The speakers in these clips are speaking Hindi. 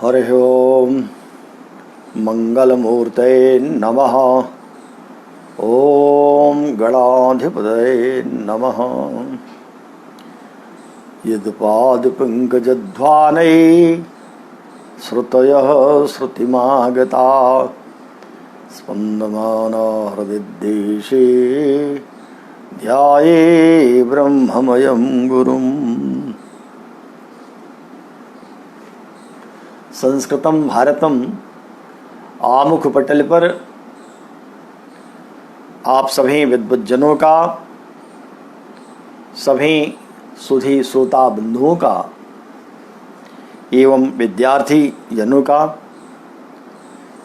हरिः ओम मंगलमूर्तये नमः। ओम गणाधिपतये नमः। यद्पादपङ्कजध्वानैः श्रुतयः श्रुतिमागता स्पन्दमाना हृदिदेशे ध्याये ब्रह्ममयं गुरुम्। संस्कृतं भारतम आमुख पटल पर आप सभी विद्वज्जनों का, सभी सुधी श्रोता बंधुओं का एवं विद्यार्थी जनों का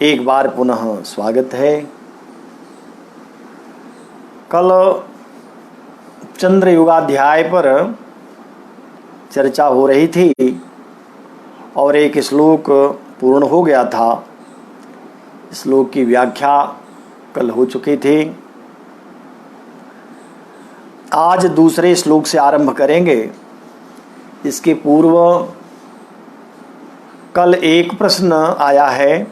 एक बार पुनः स्वागत है। कल चंद्र युगाध्याय पर चर्चा हो रही थी और एक श्लोक पूर्ण हो गया था। श्लोक की व्याख्या कल हो चुकी थी। आज दूसरे श्लोक से आरंभ करेंगे। इसके पूर्व कल एक प्रश्न आया है,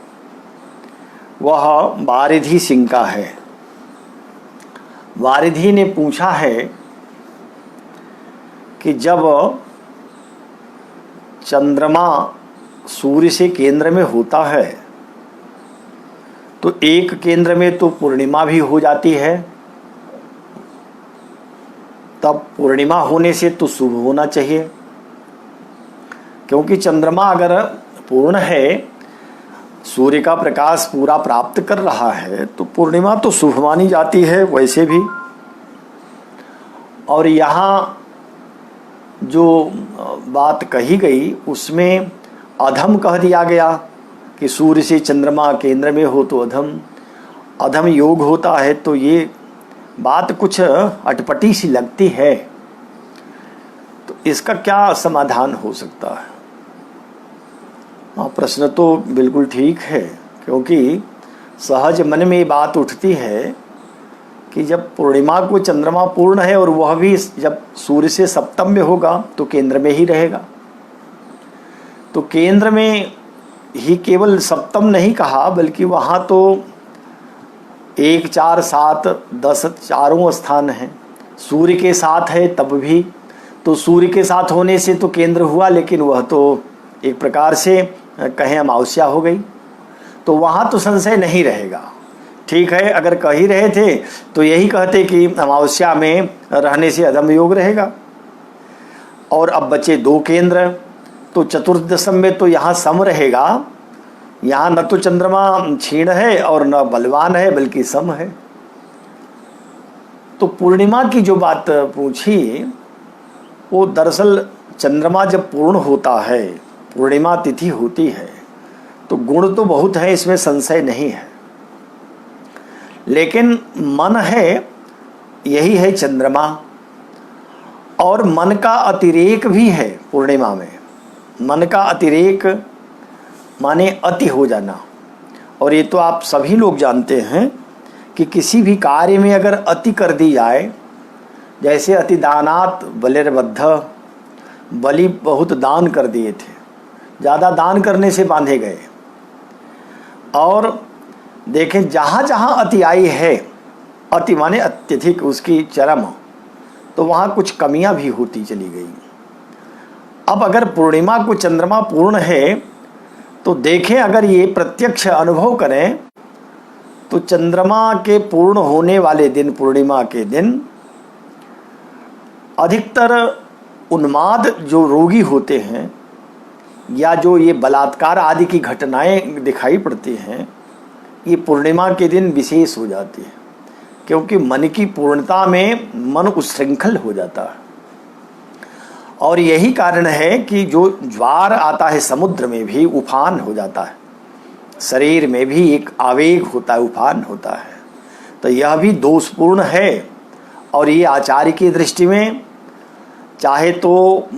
वह वारिधि सिंह का है। वारिधि ने पूछा है कि जब चंद्रमा सूर्य से केंद्र में होता है तो एक केंद्र में तो पूर्णिमा भी हो जाती है, तब पूर्णिमा होने से तो शुभ होना चाहिए, क्योंकि चंद्रमा अगर पूर्ण है, सूर्य का प्रकाश पूरा प्राप्त कर रहा है तो पूर्णिमा तो शुभ मानी जाती है वैसे भी। और यहाँ जो बात कही गई उसमें अधम कह दिया गया कि सूर्य से चंद्रमा केंद्र में हो तो अधम योग होता है, तो ये बात कुछ अटपटी सी लगती है। तो इसका क्या समाधान हो सकता है? हाँ, प्रश्न तो बिल्कुल ठीक है, क्योंकि सहज मन में ये बात उठती है कि जब पूर्णिमा को चंद्रमा पूर्ण है और वह भी जब सूर्य से सप्तम में होगा तो केंद्र में ही रहेगा। तो केंद्र में ही केवल सप्तम नहीं कहा, बल्कि वहाँ तो 1, 4, 7, 10 चारों स्थान हैं। सूर्य के साथ है तब भी, तो सूर्य के साथ होने से तो केंद्र हुआ, लेकिन वह तो एक प्रकार से कहें अमावस्या हो गई, तो वहाँ तो संशय नहीं रहेगा। ठीक है, अगर कह ही रहे थे तो यही कहते कि अमावस्या में रहने से अधम योग रहेगा। और अब बचे 2 केंद्र, तो चतुर्दशम में तो यहाँ सम रहेगा। यहाँ न तो चंद्रमा क्षीण है और न बलवान है, बल्कि सम है। तो पूर्णिमा की जो बात पूछी, वो दरअसल चंद्रमा जब पूर्ण होता है, पूर्णिमा तिथि होती है, तो गुण तो बहुत है, इसमें संशय नहीं है। लेकिन मन है, यही है चंद्रमा, और मन का अतिरेक भी है पूर्णिमा में। मन का अतिरेक माने अति हो जाना। और ये तो आप सभी लोग जानते हैं कि किसी भी कार्य में अगर अति कर दी जाए, जैसे अति दानात बलिर्बद्ध, बलि बहुत दान कर दिए थे, ज़्यादा दान करने से बांधे गए। और देखें जहाँ जहाँ अति आई है, अति माने अत्यधिक, उसकी चरम, तो वहाँ कुछ कमियाँ भी होती चली गई। अब अगर पूर्णिमा को चंद्रमा पूर्ण है तो देखें, अगर ये प्रत्यक्ष अनुभव करें तो चंद्रमा के पूर्ण होने वाले दिन, पूर्णिमा के दिन, अधिकतर उन्माद जो रोगी होते हैं या जो ये बलात्कार आदि की घटनाएं दिखाई पड़ती हैं, ये पूर्णिमा के दिन विशेष हो जाती है, क्योंकि मन की पूर्णता में मन उच्छृंखल हो जाता है। और यही कारण है कि जो ज्वार आता है समुद्र में भी उफान हो जाता है, शरीर में भी एक आवेग होता है, उफान होता है। तो यह भी दोषपूर्ण है। और ये आचार्य की दृष्टि में चाहे तो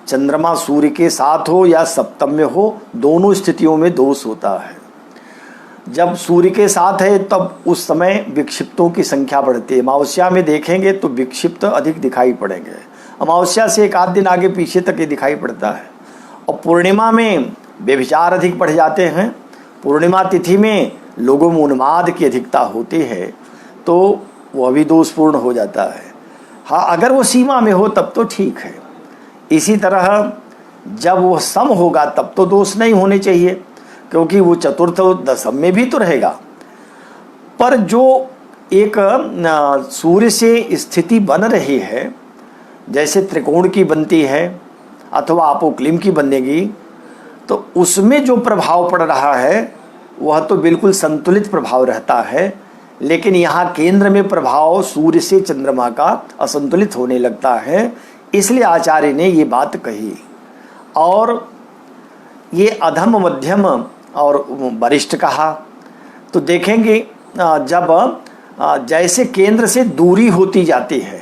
चंद्रमा सूर्य के साथ हो या सप्तम में हो, दोनों स्थितियों में दोष होता है। जब सूर्य के साथ है तब उस समय विक्षिप्तों की संख्या बढ़ती है। अमावस्या में देखेंगे तो विक्षिप्त अधिक दिखाई पड़ेंगे, अमावस्या से एक आध दिन आगे पीछे तक ये दिखाई पड़ता है। और पूर्णिमा में व्यभिचार अधिक बढ़ जाते हैं, पूर्णिमा तिथि में लोगों में उन्माद की अधिकता होती है, तो वह भी दोषपूर्ण हो जाता है। हाँ, अगर वो सीमा में हो तब तो ठीक है। इसी तरह जब वो सम होगा तब तो दोष नहीं होने चाहिए, क्योंकि वो चतुर्थ दशम में भी तो रहेगा। पर जो एक सूर्य से स्थिति बन रही है, जैसे त्रिकोण की बनती है अथवा अपोक्लिम की बनेगी, तो उसमें जो प्रभाव पड़ रहा है वह तो बिल्कुल संतुलित प्रभाव रहता है, लेकिन यहाँ केंद्र में प्रभाव सूर्य से चंद्रमा का असंतुलित होने लगता है। इसलिए आचार्य ने ये बात कही। और ये अधम, मध्यम और वरिष्ठ कहा। तो देखेंगे जब जैसे केंद्र से दूरी होती जाती है,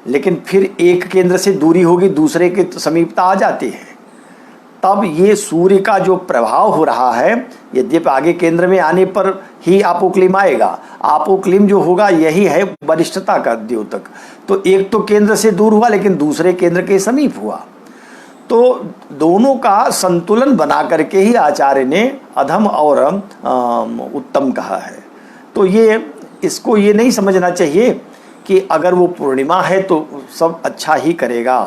लेकिन फिर एक केंद्र से दूरी होगी दूसरे के समीपता आ जाती है, तब ये सूर्य का जो प्रभाव हो रहा है, यद्यपि आगे केंद्र में आने पर ही आपोक्लिम आएगा, आपोक्लिम जो होगा यही है वरिष्ठता का द्योतक। तो एक तो केंद्र से दूर हुआ लेकिन दूसरे केंद्र के समीप हुआ, तो दोनों का संतुलन बना करके ही आचार्य ने अधम और उत्तम कहा है। तो ये इसको ये नहीं समझना चाहिए कि अगर वो पूर्णिमा है तो सब अच्छा ही करेगा।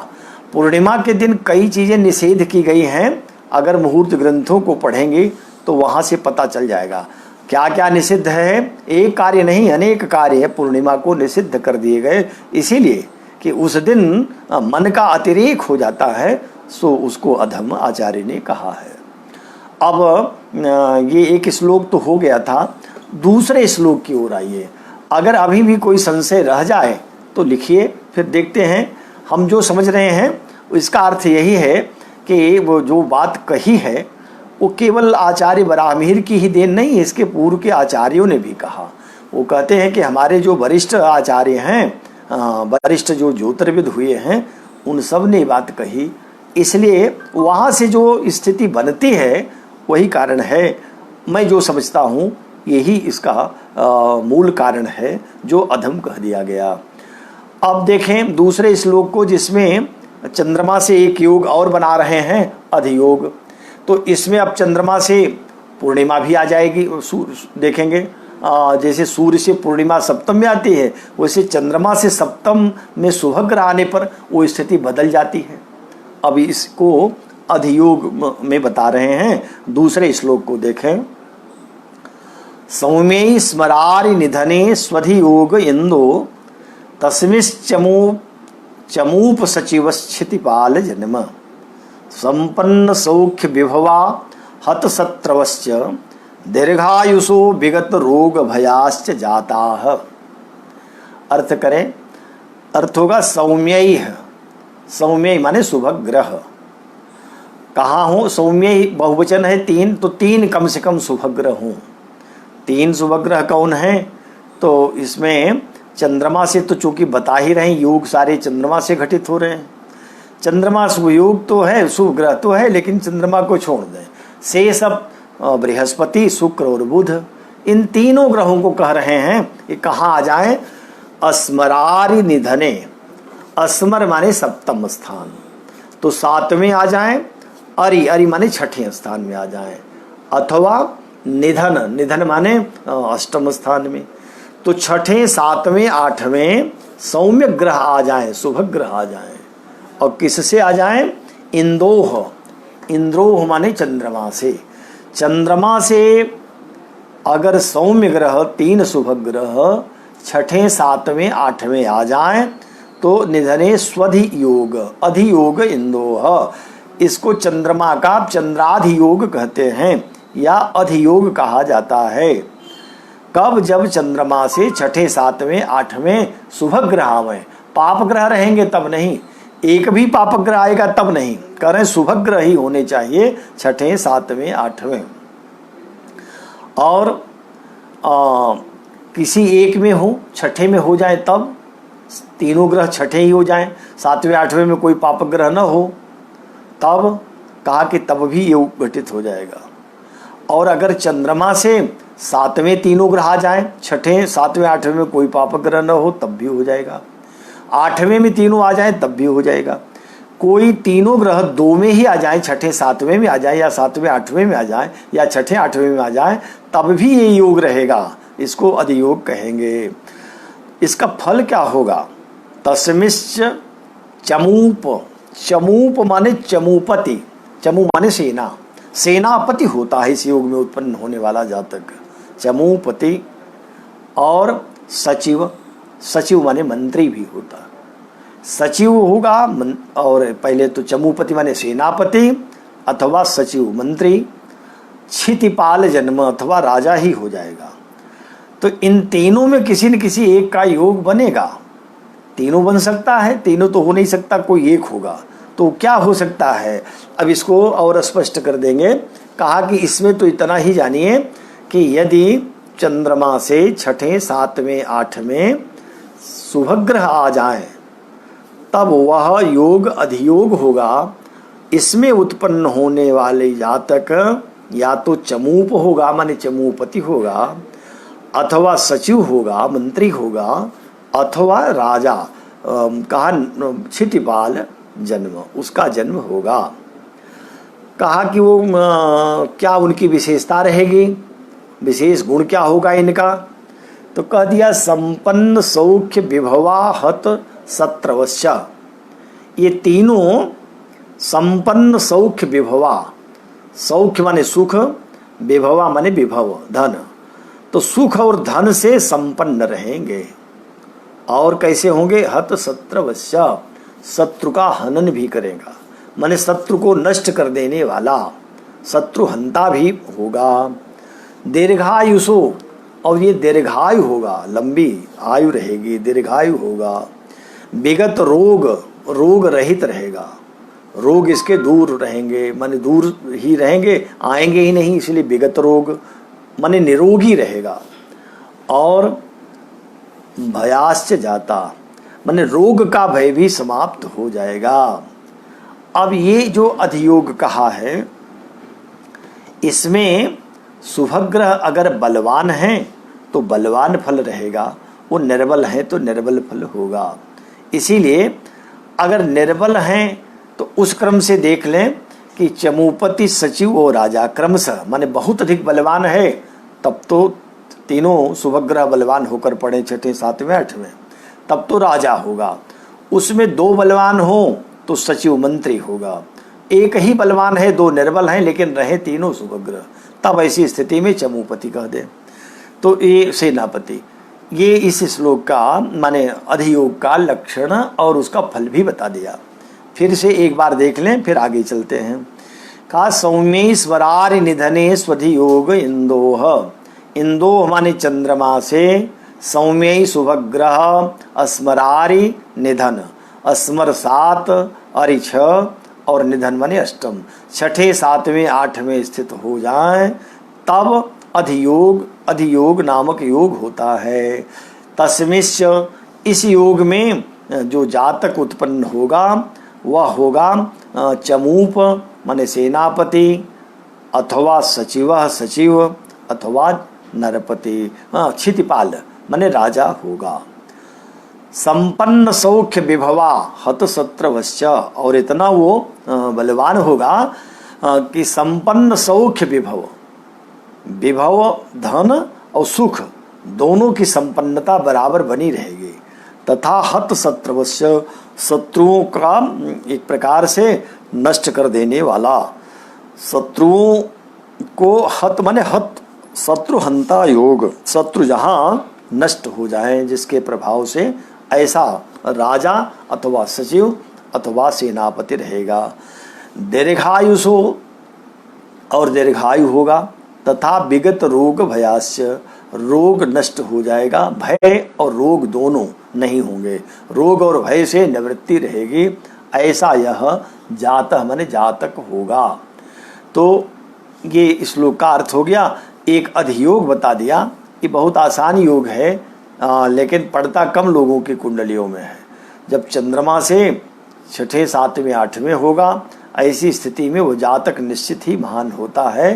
पूर्णिमा के दिन कई चीज़ें निषेध की गई हैं, अगर मुहूर्त ग्रंथों को पढ़ेंगे तो वहाँ से पता चल जाएगा क्या क्या निषिद्ध है। एक कार्य नहीं, अनेक कार्य पूर्णिमा को निषिद्ध कर दिए गए, इसीलिए कि उस दिन मन का अतिरेक हो जाता है, सो उसको अधम आचार्य ने कहा है। अब ये एक श्लोक तो हो गया था, दूसरे श्लोक की ओर आइए। अगर अभी भी कोई संशय रह जाए तो लिखिए, फिर देखते हैं। हम जो समझ रहे हैं इसका अर्थ यही है कि वो जो बात कही है वो केवल आचार्य वराहमिहिर की ही देन नहीं है, इसके पूर्व के आचार्यों ने भी कहा। वो कहते हैं कि हमारे जो वरिष्ठ आचार्य हैं, वरिष्ठ जो ज्योतिर्विद हुए हैं, उन सब ने बात कही। इसलिए वहाँ से जो स्थिति बनती है वही कारण है। मैं जो समझता हूँ यही इसका मूल कारण है जो अधम कह दिया गया। अब देखें दूसरे श्लोक को, जिसमें चंद्रमा से एक योग और बना रहे हैं, अधियोग। तो इसमें अब चंद्रमा से पूर्णिमा भी आ जाएगी। देखेंगे जैसे सूर्य से पूर्णिमा सप्तम में आती है, वैसे चंद्रमा से सप्तम में शुभग्रह आने पर वो स्थिति बदल जाती है। अब इसको अधियोग में बता रहे हैं। दूसरे श्लोक को देखें। सौम्यै स्मरारि निधने स्वधियोग इंदो तस्मिश्चमूप सचिवश्चितिपाल जन्म संपन्न सौख्य विभवा हत शत्रवश्च दीर्घायुषो विगत रोग भयाश्च जाताः। अर्थ करें, अर्थ होगा सौम्य। सौम्य माने शुभग्रह। कहाँ हो? सौम्य बहुवचन है तीन, तो तीन कम से कम शुभग्रह हों। तीन शुभग्रह कौन है? तो इसमें चंद्रमा से तो चूंकि बता ही रहे, योग सारे चंद्रमा से घटित हो रहे हैं। चंद्रमा शुभ योग तो है, शुभ ग्रह तो है, लेकिन चंद्रमा को छोड़ दें, से सब बृहस्पति, शुक्र और बुध, इन तीनों ग्रहों को कह रहे हैं कि कहाँ आ जाएं? अस्मरारि निधने। अस्मर माने सप्तम स्थान, तो सातवें आ जाएं। अरि, अरि माने छठे स्थान में आ जाएं। अथवा निधन, निधन माने अष्टम स्थान में। तो छठे, सातवें, आठवें सौम्य ग्रह आ जाएं, शुभ ग्रह आ जाएं। और किससे आ जाएं? इंद्रोह। इंद्रोह माने चंद्रमा से। चंद्रमा से अगर सौम्य ग्रह, तीन शुभ ग्रह छठे, सातवें, आठवें आ जाएं तो निधने स्वधि योग, अधियोग इंद्रोह। इसको चंद्रमा का चंद्राधियोग कहते हैं या अधियोग कहा जाता है। कब? जब चंद्रमा से छठे, सातवें, आठवें शुभ ग्रह आवें। पाप ग्रह रहेंगे तब नहीं, एक भी पाप ग्रह आएगा तब नहीं, कह रहे शुभ ग्रह ही होने चाहिए छठे, सातवें, आठवें। और किसी एक में हो, छठे में हो जाए तब, तीनों ग्रह छठे ही हो जाएं, सातवें आठवें में कोई पाप ग्रह न हो, तब कहा कि तब भी योग घटित हो जाएगा। और अगर चंद्रमा से सातवें तीनों ग्रह आ जाएं, छठे, सातवें, आठवें में कोई पाप ग्रह न हो, तब भी हो जाएगा। आठवें में तीनों आ जाएं तब भी हो जाएगा। कोई तीनों ग्रह 2 में ही आ जाए, छठे सातवें में आ जाए, या सातवें आठवें में आ जाए, या छठे आठवें में आ जाए, तब भी ये योग रहेगा, इसको अधियोग कहेंगे। इसका फल क्या होगा? तस्मिश्च चमूप, चमूप माने चमूपति, चमू माने सेना, सेनापति होता है इस योग में उत्पन्न होने वाला जातक, चमूपति। और सचिव, सचिव माने मंत्री भी होता है, सचिव होगा। और पहले तो चमूपति माने सेनापति अथवा सचिव मंत्री, क्षितिपाल जन्म अथवा राजा ही हो जाएगा। तो इन तीनों में किसी न किसी एक का योग बनेगा, तीनों बन सकता है, तीनों तो हो नहीं सकता, कोई एक होगा। तो क्या हो सकता है, अब इसको और स्पष्ट कर देंगे। कहा कि इसमें तो इतना ही जानिए कि यदि चंद्रमा से छठे सातवें आठवें शुभग्रह आ जाए तब वह योग अधियोग होगा। इसमें उत्पन्न होने वाले जातक या तो चमूप होगा माने चमूपति होगा, अथवा सचिव होगा मंत्री होगा, अथवा राजा कहा क्षितिपाल जन्म, उसका जन्म होगा। कहा कि वो क्या उनकी विशेषता रहेगी, विशेष गुण क्या होगा इनका? तो कह दिया संपन्न सौख्य विभवा हत सत्रवश्य। ये तीनों संपन्न सौख्य विभवा, सौख्य माने सुख, विभवा माने विभव धन, तो सुख और धन से संपन्न रहेंगे। और कैसे होंगे? हत सत्रवश्य, शत्रु का हनन भी करेगा, माने शत्रु को नष्ट कर देने वाला, शत्रु हंता भी होगा। दीर्घायुषो, और ये दीर्घायु होगा, लंबी आयु रहेगी, दीर्घायु होगा। विगत रोग, रोग रहित रहेगा, रोग इसके दूर रहेंगे, माने दूर ही रहेंगे, आएंगे ही नहीं, इसलिए विगत रोग माने निरोगी रहेगा। और भयाश्च जाता, माने रोग का भय भी समाप्त हो जाएगा। अब ये जो अधियोग कहा है, इसमें शुभग्रह अगर बलवान है तो बलवान फल रहेगा, वो निर्बल है तो निर्बल फल होगा। इसीलिए अगर निर्बल हैं तो उस क्रम से देख लें कि चमूपति सचिव और राजा क्रमशः, माने बहुत अधिक बलवान है तब तो तीनों शुभग्रह बलवान होकर पड़े छठे सातवें आठवें, तब तो राजा होगा। उसमें 2 बलवान हो तो सचिव मंत्री होगा, एक ही बलवान है, 2 निर्बल हैं लेकिन रहे तीनों शुभग्रह, तब ऐसी स्थिति में चमूपति कह दे। तो ये सेनापति, ये इस श्लोक का माने अधियोग का लक्षण और उसका फल भी बता दिया। फिर से एक बार देख लें, फिर आगे चलते हैं। कहा सौम्येश्वरारि निधने स्वधियोग इंदोह, इंदोह माने चंद्रमा से, सौम्य शुभग्रह, अस्मरारि निधन, अस्मर 7 अरि 6 और निधन माने अष्टम, छठे सातवें आठवें स्थित हो जाए तब अधियोग, अधियोग नामक योग होता है। तस्मिश्च, इस योग में जो जातक उत्पन्न होगा वह होगा चमूप माने सेनापति, अथवा सचिव सचिव, अथवा नरपति, क्षितिपाल माने राजा होगा। संपन्न सौख्य विभवा हत सत्रवश्य, और इतना वो बलवान होगा कि संपन्न सौख्य विभव, विभव धन और सुख दोनों की संपन्नता बराबर बनी रहेगी। तथा हत सत्रवश्य, शत्रुओं का एक प्रकार से नष्ट कर देने वाला, शत्रुओं को हत माने हत, शत्रु हंता योग, शत्रु जहाँ नष्ट हो जाए जिसके प्रभाव से, ऐसा राजा अथवा सचिव अथवा सेनापति रहेगा। दीर्घायुषो, और दीर्घायु होगा। तथा विगत रोग भयास्य, रोग नष्ट हो जाएगा, भय और रोग दोनों नहीं होंगे, रोग और भय से निवृत्ति रहेगी, ऐसा यह जातः माने जातक होगा। तो ये श्लोक का अर्थ हो गया। एक अधियोग बता दिया, ये बहुत आसान योग है, लेकिन पड़ता कम लोगों की कुंडलियों में है। जब चंद्रमा से छठे सातवें आठवें होगा, ऐसी स्थिति में वो जातक निश्चित ही महान होता है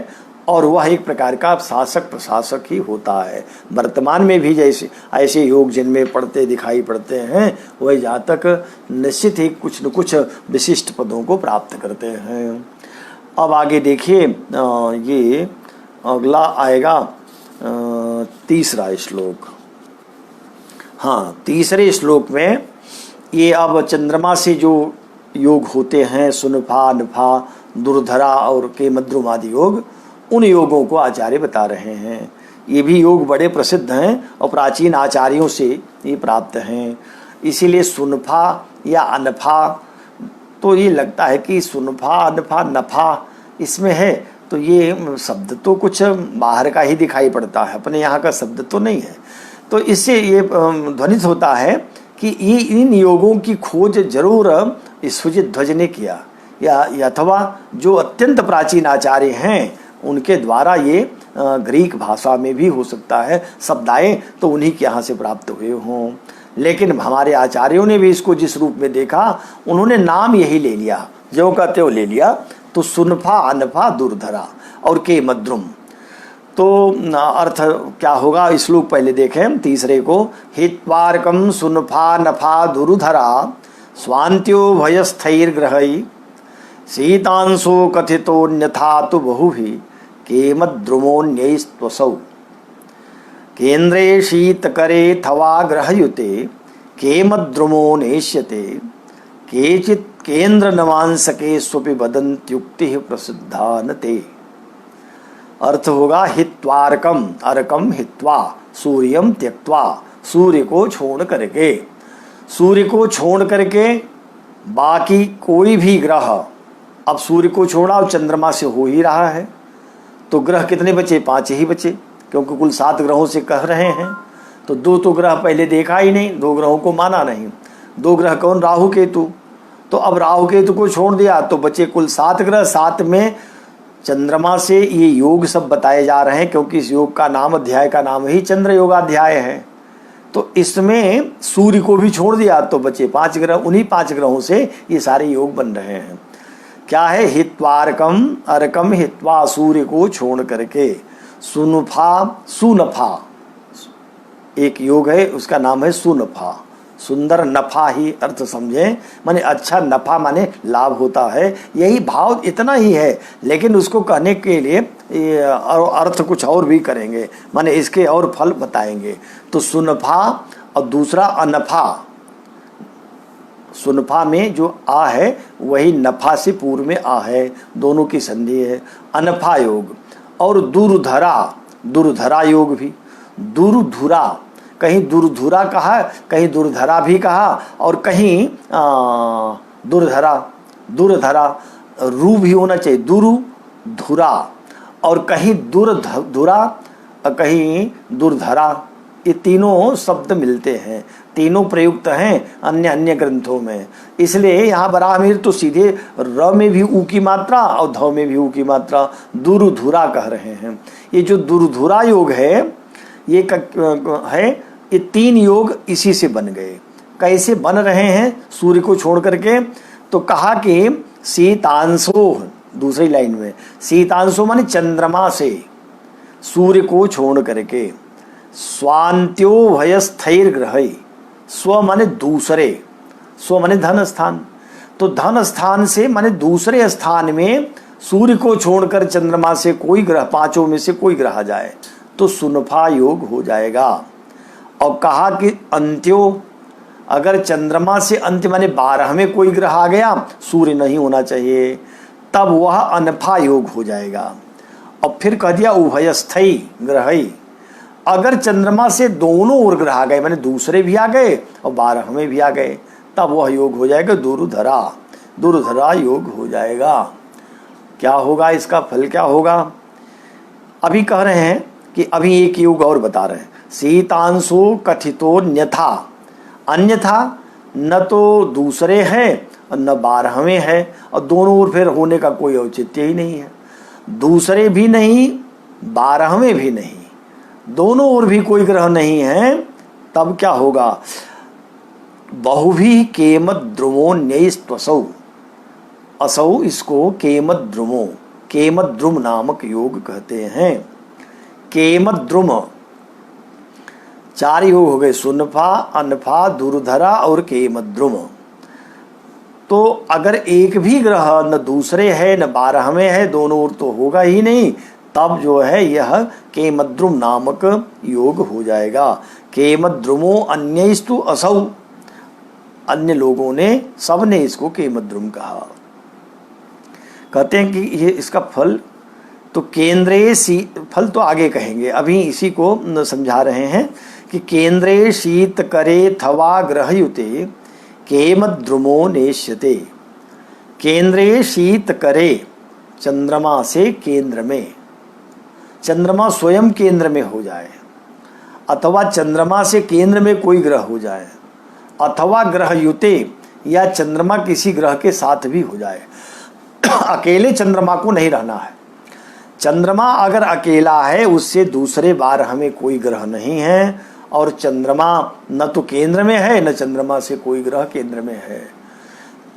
और वह एक प्रकार का शासक प्रशासक ही होता है। वर्तमान में भी जैसे ऐसे योग जिनमें पढ़ते दिखाई पड़ते हैं वह जातक निश्चित ही कुछ न कुछ विशिष्ट पदों को प्राप्त करते हैं। अब आगे देखिए, ये अगला आएगा तीसरा श्लोक। हाँ, तीसरे श्लोक में ये अब चंद्रमा से जो योग होते हैं, सुनफा नफा दुर्धरा और केमद्रुम आदि योग, उन योगों को आचार्य बता रहे हैं। ये भी योग बड़े प्रसिद्ध हैं और प्राचीन आचार्यों से ये प्राप्त हैं। इसीलिए सुनफा या अनफा, तो ये लगता है कि सुनफा अनफा नफा इसमें है, तो ये शब्द तो कुछ बाहर का ही दिखाई पड़ता है, अपने यहाँ का शब्द तो नहीं है। तो इससे ये ध्वनित होता है कि ये इन योगों की खोज जरूर सुजित ध्वज ने किया, या अथवा जो अत्यंत प्राचीन आचार्य हैं उनके द्वारा ये ग्रीक भाषा में भी हो सकता है, शब्द आए तो उन्हीं के यहाँ से प्राप्त हुए हों। लेकिन हमारे आचार्यों ने भी इसको जिस रूप में देखा, उन्होंने नाम यही ले लिया, जो का त्यों ले लिया। तो सुनफा अनफा दुर्धरा और केमद्रुम, तो अर्थ क्या होगा श्लोक पहले देखें तीसरे को। हित्वार्कम सुनफा नफा दुर्धरा स्वान्त्यो भयस्थैर्ग्रहै शीतांशो कथितोऽन्यथा तु बहुभिः केमद्रुमोऽन्यैस्त्वसौ केन्द्रे शीतकरे थवा ग्रहयुते केमद्रुमो नेष्यते केचित् केन्द्र नवांसके स्वपि वदन्त्युक्तिः प्रसिद्धा न ते। अर्थ होगा हित्वार्कम, अर्कम हित्वा, सूर्यम त्यक्त्वा, सूर्य को छोड़ करके, सूर्य को छोड़ करके बाकी कोई भी ग्रह, अब सूर्य को छोड़ा और चंद्रमा से हो ही रहा है, तो ग्रह कितने बचे? 5 ही बचे, क्योंकि कुल 7 ग्रहों से कह रहे हैं। तो 2 तो ग्रह पहले देखा ही नहीं, 2 ग्रहों को माना नहीं। 2 ग्रह कौन? राहु केतु। तो अब राहु केतु को छोड़ दिया तो बचे कुल 7 ग्रह। 7 में चंद्रमा से ये योग सब बताए जा रहे हैं, क्योंकि इस योग का नाम, अध्याय का नाम ही चंद्र योगाध्याय है। तो इसमें सूर्य को भी छोड़ दिया तो बचे 5 ग्रह। उन्हीं 5 ग्रहों से ये सारे योग बन रहे हैं। क्या है? हित्वार्कम, अर्कम हित्वा, सूर्य को छोड़ करके, सुनफा सुनफा, एक योग है उसका नाम है सुनफा। सुंदर नफा ही अर्थ समझे, माने अच्छा नफा माने लाभ होता है, यही भाव इतना ही है। लेकिन उसको कहने के लिए अर्थ कुछ और भी करेंगे, माने इसके और फल बताएंगे। तो सुनफा और दूसरा अनफा, सुनफा में जो आ है वही नफा से पूर्व में आ है, दोनों की संधि है, अनफा योग। और दुर्धरा, दुर्धरा योग भी, दुर्धुरा, कहीं दुर्धुरा कहा, कहीं दुर्धरा भी कहा, और कहीं दुर्धरा, दुर्धरा रू भी होना चाहिए, दुर्धुरा, और कहीं दुर्धुरा, कहीं दुर्धरा, ये तीनों शब्द मिलते हैं, तीनों प्रयुक्त हैं अन्य अन्य ग्रंथों में। इसलिए यहाँ बराहमीर तो सीधे र में भी ऊ की मात्रा और ध में भी ऊ की मात्रा, दुर्धुरा कह रहे हैं। ये जो दुर्धुरा योग है ये है, ये 3 योग इसी से बन गए। कैसे बन रहे हैं? सूर्य को छोड़ करके, तो कहा कि शीतांशो, दूसरी लाइन में शीतांशो माने चंद्रमा से, सूर्य को छोड़ करके, स्वान्त्यो भयस्थैर्ग्रहै, स्व माने दूसरे, स्व माने धन स्थान, तो धन स्थान से माने दूसरे स्थान में सूर्य को छोड़कर चंद्रमा से कोई ग्रह, 5 में से कोई ग्रह आ जाए तो सुनफा योग हो जाएगा। और कहा कि अंत्यो, अगर चंद्रमा से अंत्य माने 12 में कोई ग्रह आ गया, सूर्य नहीं होना चाहिए, तब वह अनफा योग हो जाएगा। और फिर कह दिया उभयस्थै ग्रहै, अगर चंद्रमा से दोनों ओर ग्रह आ गए, माने दूसरे भी आ गए और 12 में भी आ गए, तब वह योग हो जाएगा दुर्धरा, दुर्धरा योग हो जाएगा। क्या होगा इसका फल? क्या होगा? अभी कह रहे हैं कि अभी एक योग और बता रहे हैं, शीतांशो कथितो न्यथा, अन्यथा न तो दूसरे हैं और न 12वें है, और दोनों ओर फिर होने का कोई औचित्य ही नहीं है। दूसरे भी नहीं, 12वें भी नहीं, दोनों ओर भी कोई ग्रह नहीं है, तब क्या होगा? बहुभी केमद्रुमो न्यैस्त्वसौ, असौ इसको केमद्रुमो, केमद्रुम नामक योग कहते हैं। केमद्रुम 4 योग हो गए, सुनफा, अनफा, दुर्धरा और केमद्रुम। तो अगर एक भी ग्रह न दूसरे है न 12वें है, दोनों ओर तो होगा ही नहीं, तब जो है यह केमद्रुम नामक योग हो जाएगा। केमद्रुमो अन्यस्तु असौ, अन्य लोगों ने, सब ने इसको केमद्रुम कहा। कहते हैं कि ये इसका फल तो केंद्रे फल तो आगे कहेंगे, अभी इसी को समझा रहे हैं कि केंद्रे शीत करे थवा ग्रहयुते केमद्रुमो नेष्यते। केंद्रे शीत करे, चंद्रमा से केंद्र में, चंद्रमा स्वयं केंद्र में हो जाए, अथवा चंद्रमा से केंद्र में कोई ग्रह हो जाए, अथवा ग्रहयुते या चंद्रमा किसी ग्रह के साथ भी हो जाए। अकेले चंद्रमा को नहीं रहना है। चंद्रमा अगर अकेला है, उससे दूसरे बार हमें कोई ग्रह नहीं है, और चंद्रमा न तो केंद्र में है न चंद्रमा से कोई ग्रह केंद्र में है,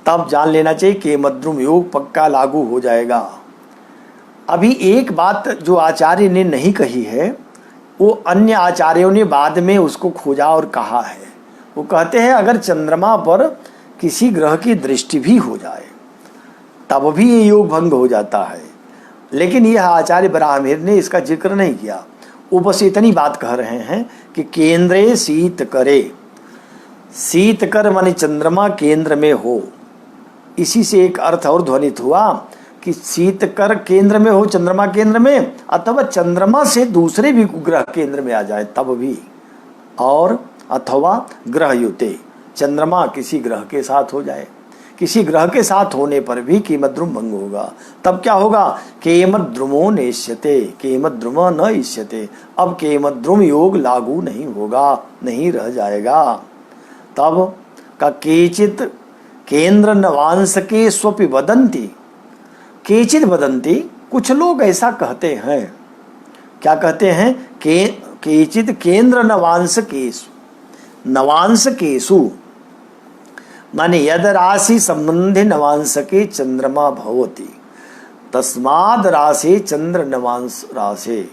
तब जान लेना चाहिए केमद्रुम योग पक्का लागू हो जाएगा। अभी एक बात जो आचार्य ने नहीं कही है, वो अन्य आचार्यों ने बाद में उसको खोजा और कहा है। वो कहते हैं अगर चंद्रमा पर किसी ग्रह की दृष्टि भी हो जाए तब भी ये योग भंग हो जाता है, लेकिन यह आचार्य बराहमिहिर ने इसका जिक्र नहीं किया। वो बस इतनी बात कह रहे हैं कि केंद्रे शीत करे, शीत कर माने चंद्रमा केंद्र में हो। इसी से एक अर्थ और ध्वनित हुआ कि शीत कर केंद्र में हो, चंद्रमा केंद्र में, अथवा चंद्रमा से दूसरे भी ग्रह केंद्र में आ जाए तब भी, और अथवा ग्रहयुते, चंद्रमा किसी ग्रह के साथ हो जाए। किसी ग्रह के साथ होने पर भी केमद्रुम भंग होगा। तब क्या होगा? केमद्रुमो नेष्यते, केमद्रुम न इष्यते। अब केमद्रुम योग लागू नहीं होगा, नहीं रह जाएगा। तब का केचित केंद्र नवांश के स्वपि वदंती, केचित वदंती, कुछ लोग ऐसा कहते हैं। क्या कहते हैं? केचित केंद्र नवांश केसु, नवांश केसु माने यद राशि संबंधी नवांश के चंद्रमा भवति तस्माद राशि चंद्र नवांश राशि,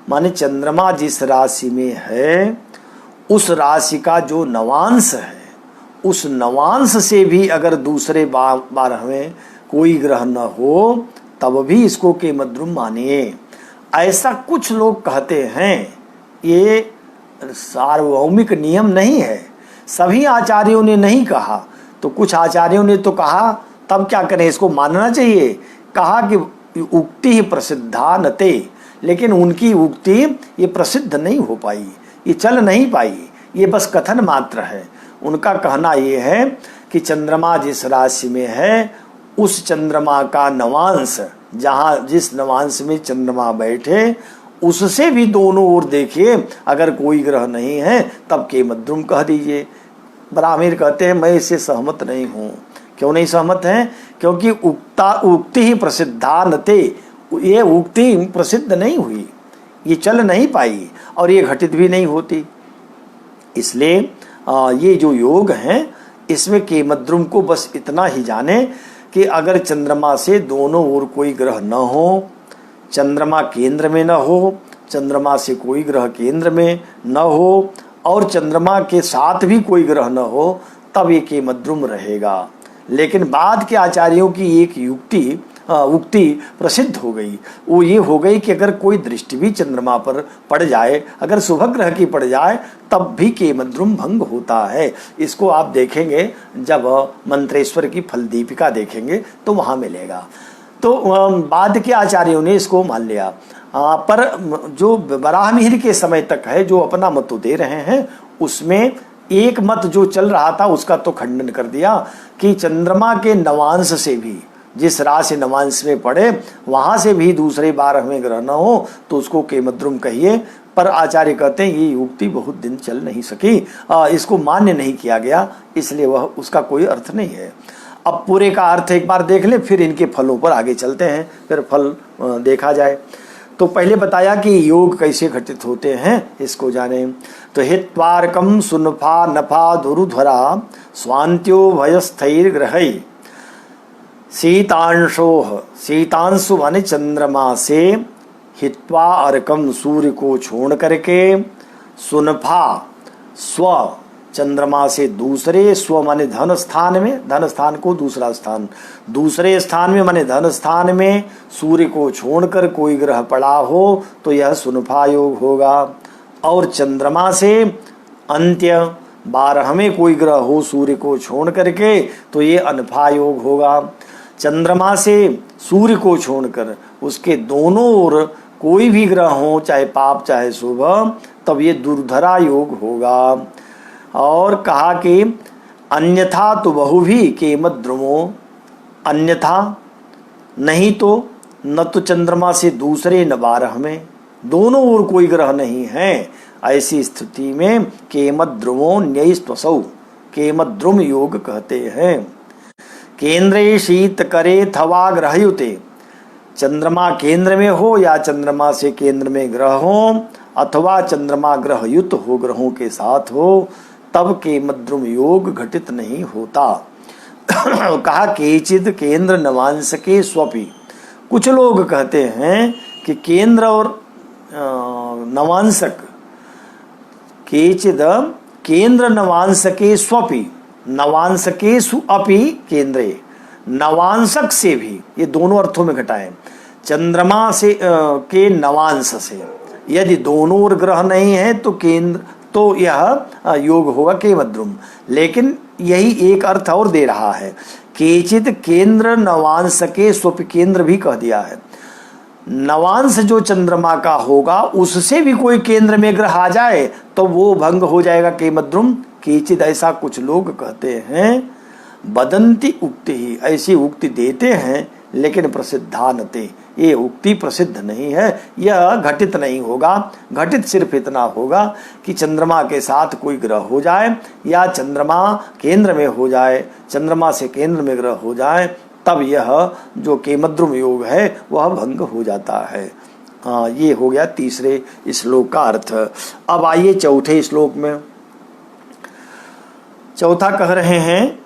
माने चंद्रमा जिस राशि में है उस राशि का जो नवांश है, उस नवांश से भी अगर दूसरे बार हमें कोई ग्रह न हो तब भी इसको केमद्रुम मानिए। ऐसा कुछ लोग कहते हैं। ये सार्वभौमिक नियम नहीं है, सभी आचार्यों ने नहीं कहा। तो कुछ आचार्यों ने तो कहा, तब क्या करें, इसको मानना चाहिए। कहा कि उक्ति ही प्रसिद्धा नते, लेकिन उनकी उक्ति ये प्रसिद्ध नहीं हो पाई, ये चल नहीं पाई, ये बस कथन मात्र है। उनका कहना ये है कि चंद्रमा जिस राशि में है उस चंद्रमा का नवांश, जहाँ जिस नवांश में चंद्रमा बैठे उससे भी दोनों ओर देखिए, अगर कोई ग्रह नहीं है तब केमद्रुम कह दीजिए। बराहमिहिर कहते हैं मैं इससे सहमत नहीं हूँ। क्यों नहीं सहमत हैं? क्योंकि उक्ति ही प्रसिद्धा नते, ये उक्ति प्रसिद्ध नहीं हुई, ये चल नहीं पाई और ये घटित भी नहीं होती। इसलिए ये जो योग हैं इसमें केमद्रुम को बस इतना ही जाने कि अगर चंद्रमा से दोनों ओर कोई ग्रह न हो, चंद्रमा केंद्र में न हो, चंद्रमा से कोई ग्रह केंद्र में न हो और चंद्रमा के साथ भी कोई ग्रह न हो, तब ये केमद्रुम रहेगा। लेकिन बाद के आचार्यों की एक उक्ति प्रसिद्ध हो गई, वो ये हो गई कि अगर कोई दृष्टि भी चंद्रमा पर पड़ जाए, अगर शुभ ग्रह की पड़ जाए, तब भी केमद्रुम भंग होता है। इसको आप देखेंगे जब मंत्रेश्वर की फल दीपिका देखेंगे तो वहाँ मिलेगा। तो बाद के आचार्यों ने इसको मान लिया। पर जो बराहमिहिर के समय तक है, जो अपना मत तो दे रहे हैं, उसमें एक मत जो चल रहा था उसका तो खंडन कर दिया कि चंद्रमा के नवांश से भी, जिस राशि नवांश में पड़े वहां से भी दूसरे बार हमें ग्रह न हो तो उसको केमद्रुम कहिए। पर आचार्य कहते हैं ये युक्ति बहुत दिन चल नहीं सकी, इसको मान्य नहीं किया गया, इसलिए वह उसका कोई अर्थ नहीं है। अब पूरे का अर्थ एक बार देख ले, फिर इनके फलों पर आगे चलते हैं, फिर फल देखा जाए। तो पहले बताया कि योग कैसे घटित होते हैं, इसको जाने। तो हित्वार्कम सुनफा नफा दुरुध्वरा स्वांत्यो भयस्थैर ग्रहै, शीतांशोह, शीतांशु माने चंद्रमा से, हित्वा अर्कम सूर्य को छोड़ करके, सुनफा स्व चंद्रमा से दूसरे, स्व माने धन स्थान में, धन स्थान को दूसरा स्थान, दूसरे स्थान में माने धन स्थान में सूर्य को छोड़कर कोई ग्रह पड़ा हो तो यह सुनफा योग होगा। और चंद्रमा से अंत्य 12वें कोई ग्रह हो सूर्य को छोड़ करके तो ये अनफा योग होगा। चंद्रमा से सूर्य को छोड़कर उसके दोनों ओर कोई भी ग्रह हो, चाहे पाप चाहे शुभ, तब ये दुर्धरा योग होगा। और कहा कि अन्यथा तो बहु भी केमत ध्रुवो, अन्यथा नहीं तो न तो चंद्रमा से दूसरे न 12वें, दोनों ओर कोई ग्रह नहीं है, ऐसी स्थिति में केमत ध्रुवो न्ययस्त्वसौ, केमत ध्रुव योग कहते हैं। केंद्रे शीत करे थवा ग्रहयुते, चंद्रमा केंद्र में हो या चंद्रमा से केंद्र में ग्रह हो, अथवा चंद्रमा ग्रहयुत हो, ग्रहों के साथ हो, तब केमत ध्रुव योग घटित नहीं होता। कहा केचिद केंद्र नवांसके स्वपि, कुछ लोग कहते हैं कि केंद्र और नवांसक, केचिद केंद्र नवांसके स्वपि, नवांसकेषु अपि केंद्रे, नवांसक से भी, ये दोनों अर्थों में घटाएं, चंद्रमा से के नवांश से यदि दोनों ओर ग्रह नहीं है तो केंद्र, तो यह योग होगा केमत ध्रुव। लेकिन यही एक अर्थ और दे रहा है, केचित केंद्र नवांसके स्वपि, केंद्र भी कह दिया है। नवांश जो चंद्रमा का होगा उससे भी कोई केंद्र में ग्रह आ जाए तो वो भंग हो जाएगा केमत ध्रुव। केचित, ऐसा कुछ लोग कहते हैं। बदंती उक्ति ही, ऐसी उक्ति देते हैं, लेकिन प्रसिद्धानते, ये उक्ति प्रसिद्ध नहीं है, यह घटित नहीं होगा। घटित सिर्फ इतना होगा कि चंद्रमा के साथ कोई ग्रह हो जाए या चंद्रमा केंद्र में हो जाए, चंद्रमा से केंद्र में ग्रह हो जाए, तब यह जो केमत ध्रुव योग है वह भंग हो जाता है। ये हो गया तीसरे श्लोक का अर्थ। अब आइए चौथे श्लोक में। चौथा कह रहे हैं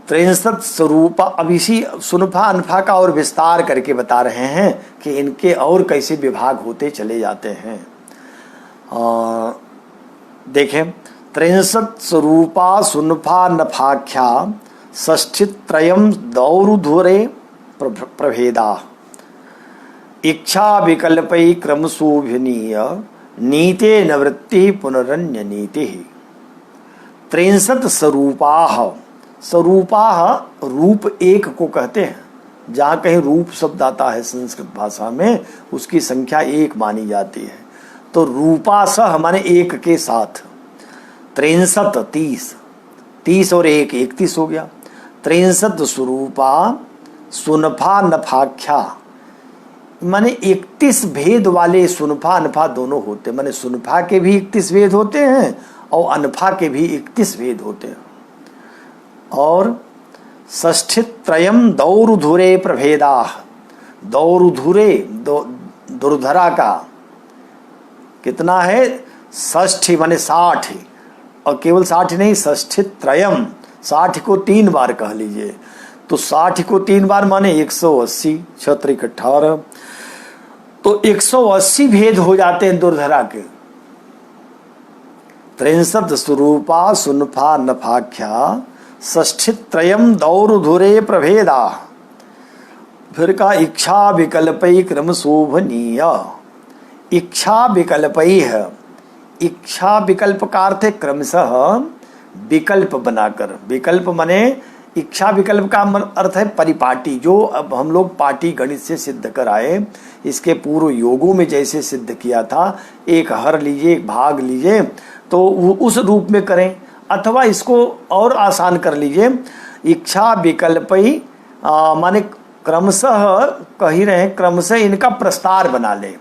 63 स्वरूप। अब इसी सुनफा अनफा का और विस्तार करके बता रहे हैं कि इनके और कैसे विभाग होते चले जाते हैं। देखें, 63 स्वरूपा सुनफा नफाख्या षष्ठित्रयम् दौरुधुरे प्रभेदा, इच्छा विकल्पै क्रमशोभनीय नीते नवृत्ति पुनरन्य नीति। 63 स्वरूपाः, स्वरूपाः रूप एक को कहते हैं। जहाँ कहीं रूप शब्द आता है संस्कृत भाषा में उसकी संख्या एक मानी जाती है। तो रूपा सह माने एक के साथ, 63 30 और 1 31 हो गया। 63 स्वरूपा सुनफा नफाख्या माने 31 भेद वाले सुनफा अनफा दोनों होते, माने सुनफा के भी 31 भेद होते हैं और अनफा के भी 31 भेद होते हैं। और षष्ठित्रयम् दौरुधुरे प्रभेदा, दौरुधुरे दुर्धरा का कितना है? षष्ठी माने 60, और केवल 60 नहीं, षष्ठित्रयम्, 60 को 3 बार कह लीजिए। तो 60 को 3 बार माने 180, 6 18, तो 180 भेद हो जाते हैं दुर्धरा के। 63 स्वरूपा सुनफा नफाख्या षष्ठित्रयम् दौरुधुरे प्रभेदा। फिर का इच्छा विकल्पै क्रम शोभनीय, इच्छा विकल्पै है, इच्छा विकल्प का अर्थ है क्रमशः विकल्प बनाकर। विकल्प माने इच्छा विकल्प का अर्थ है परिपाटी, जो अब हम लोग पाटी गणित से सिद्ध कर आए। इसके पूर्व योगों में जैसे सिद्ध किया था, एक हर लीजिए एक भाग लीजिए तो उस रूप में करें, अथवा इसको और आसान कर लीजिए, इच्छा विकल्पई माने क्रमशः कह ही रहे, क्रमशः इनका प्रस्तार बना ले।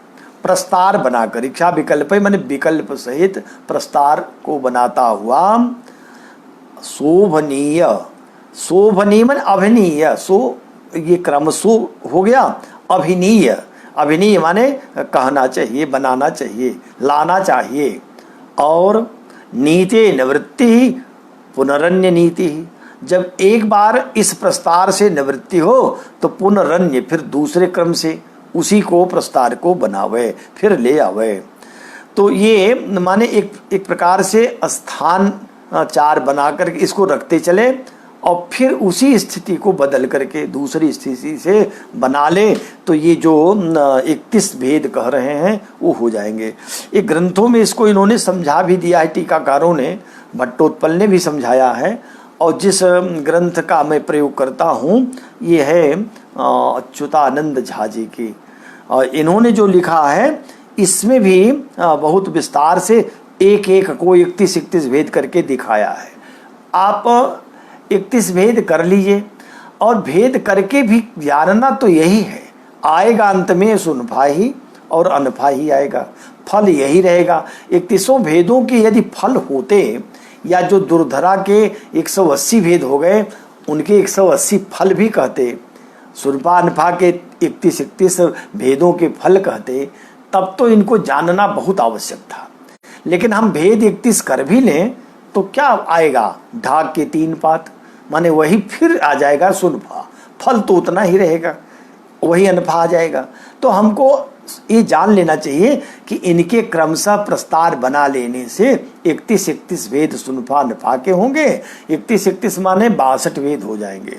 प्रस्तार बनाकर, इच्छा विकल्पई माने विकल्प सहित प्रस्तार को बनाता हुआ शोभनीय, शोभनीय माने अभिनीय, सो ये क्रम सो हो गया। अभिनीय, अभिनीय माने कहना चाहिए, बनाना चाहिए, लाना चाहिए। और नीति निवृत्ति पुनरन्य नीति, जब एक बार इस प्रस्तार से निवृत्ति हो तो पुनरन्य फिर दूसरे क्रम से उसी को प्रस्तार को बनावे, फिर ले आवे। तो ये माने एक प्रकार से स्थान चार बना कर इसको रखते चले और फिर उसी स्थिति को बदल करके दूसरी स्थिति से बना ले, तो ये जो 31 भेद कह रहे हैं वो हो जाएंगे। ये ग्रंथों में इसको इन्होंने समझा भी दिया है, टीकाकारों ने, भट्टोत्पल ने भी समझाया है। और जिस ग्रंथ का मैं प्रयोग करता हूँ ये है अच्युतानंद झा जी की, और इन्होंने जो लिखा है इसमें भी बहुत विस्तार से एक एक को 31 भेद करके दिखाया है। आप 31 भेद कर लीजिए, और भेद करके भी जानना तो यही है, आएगा अंत में सुनफा ही और अनफा ही आएगा, फल यही रहेगा। 31 भेदों के यदि फल होते, या जो दुर्धरा के 180 भेद हो गए उनके 180 फल भी कहते, सुनफा अनफा के 31 भेदों के फल कहते, तब तो इनको जानना बहुत आवश्यक था। लेकिन हम भेद 31 कर भी लें तो क्या आएगा, ढाक के 3 पात, माने वही फिर आ जाएगा सुनफा, फल तो उतना ही रहेगा, वही अनफा आ जाएगा। तो हमको ये जान लेना चाहिए कि इनके क्रमशः प्रस्तार बना लेने से 31 भेद सुनफा अनफा के होंगे, 31 माने 62 भेद हो जाएंगे।